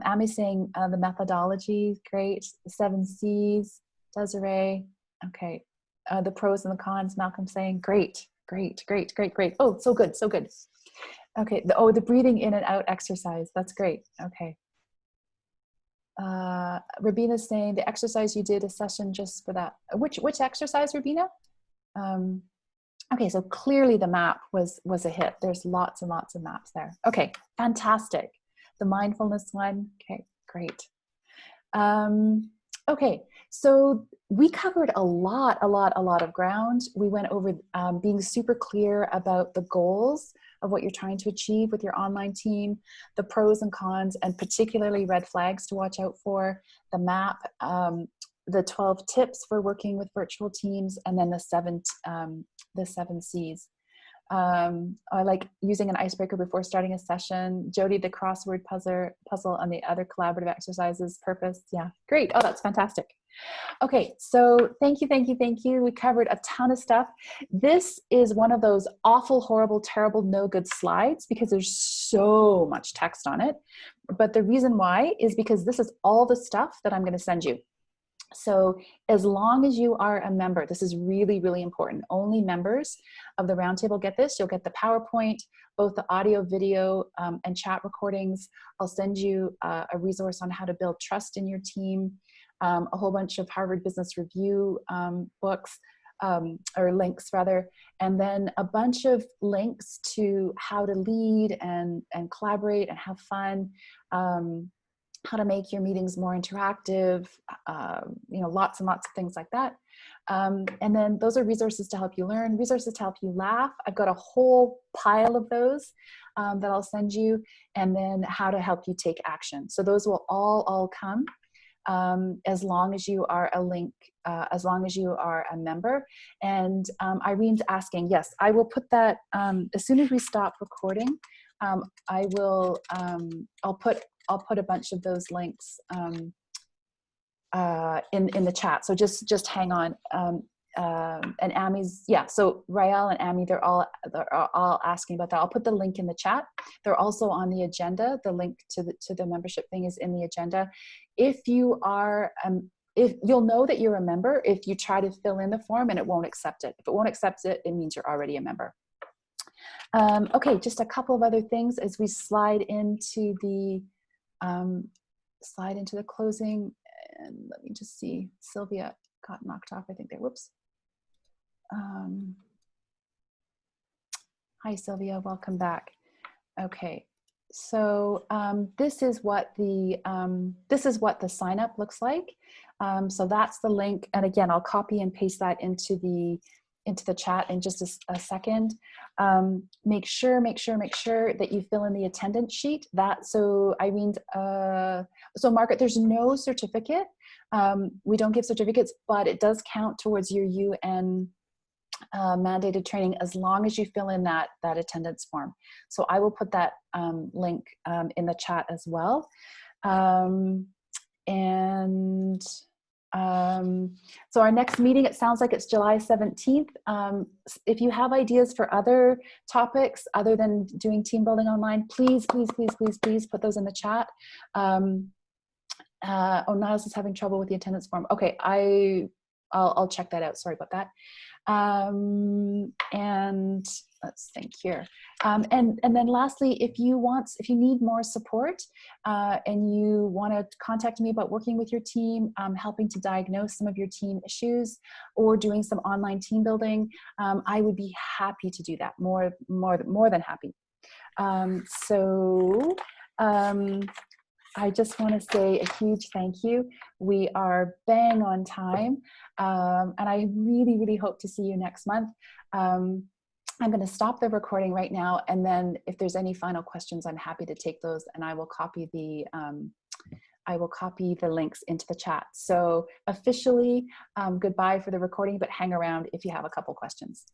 Ami's saying the methodology, great. The 7 C's, Desiree, okay. The pros and the cons, Malcolm saying, great. Oh, so good. Okay, the breathing in and out exercise, that's great, okay. Rabina's saying the exercise you did a session just for that. Which exercise, Rabina? Okay, so clearly the map was a hit. There's lots and lots of maps there. Okay, fantastic. The mindfulness one, okay, great. Okay, so we covered a lot of ground. We went over being super clear about the goals of what you're trying to achieve with your online team, the pros and cons, and particularly red flags to watch out for, the map, the 12 tips for working with virtual teams, and then the seven C's. I like using an icebreaker before starting a session. Jody, the crossword puzzle and the other collaborative exercises, purpose. Yeah, great. Oh, that's fantastic. Okay, so thank you. We covered a ton of stuff. This is one of those awful, horrible, terrible, no good slides because there's so much text on it. But the reason why is because this is all the stuff that I'm going to send you. So as long as you are a member, this is really, really important. Only members of the roundtable get this. You'll get the PowerPoint, both the audio, video, and chat recordings. I'll send you a resource on how to build trust in your team, a whole bunch of Harvard Business Review books, or links rather, and then a bunch of links to how to lead and collaborate and have fun, how to make your meetings more interactive, lots and lots of things like that. And then those are resources to help you learn, resources to help you laugh. I've got a whole pile of those that I'll send you, and then how to help you take action. So those will all come as long as you are as long as you are a member. And Irene's asking, yes, I will put that, as soon as we stop recording, I'll put a bunch of those links in the chat. So just hang on. And Ami's, yeah, so Rael and Ami, they're all asking about that. I'll put the link in the chat. They're also on the agenda. The link to the membership thing is in the agenda. If you are, if you'll know that you're a member if you try to fill in the form and it won't accept it. If it won't accept it, it means you're already a member. Okay, just a couple of other things as we slide into the closing. And let me just see, Sylvia got knocked off, I think there, whoops. Hi, Sylvia, welcome back. Okay, so this is what the sign up looks like. So that's the link, and again, I'll copy and paste that into the chat in just a second. Make sure that you fill in the attendance sheet. So Irene's, so Margaret, there's no certificate. We don't give certificates, but it does count towards your UN mandated training as long as you fill in that attendance form. So I will put that link in the chat as well. So our next meeting, it sounds like it's July 17th. If you have ideas for other topics other than doing team building online, please put those in the chat. Niles is having trouble with the attendance form. Okay, I'll check that out. Sorry about that. And let's notes. Thank you. And then lastly, if you need more support and you want to contact me about working with your team, helping to diagnose some of your team issues, or doing some online team building, I would be happy to do that. More than happy. I just want to say a huge thank you. We are bang on time, and I really, really hope to see you next month. I'm going to stop the recording right now, and then if there's any final questions, I'm happy to take those, and I will copy the links into the chat. So officially, goodbye for the recording, but hang around if you have a couple questions.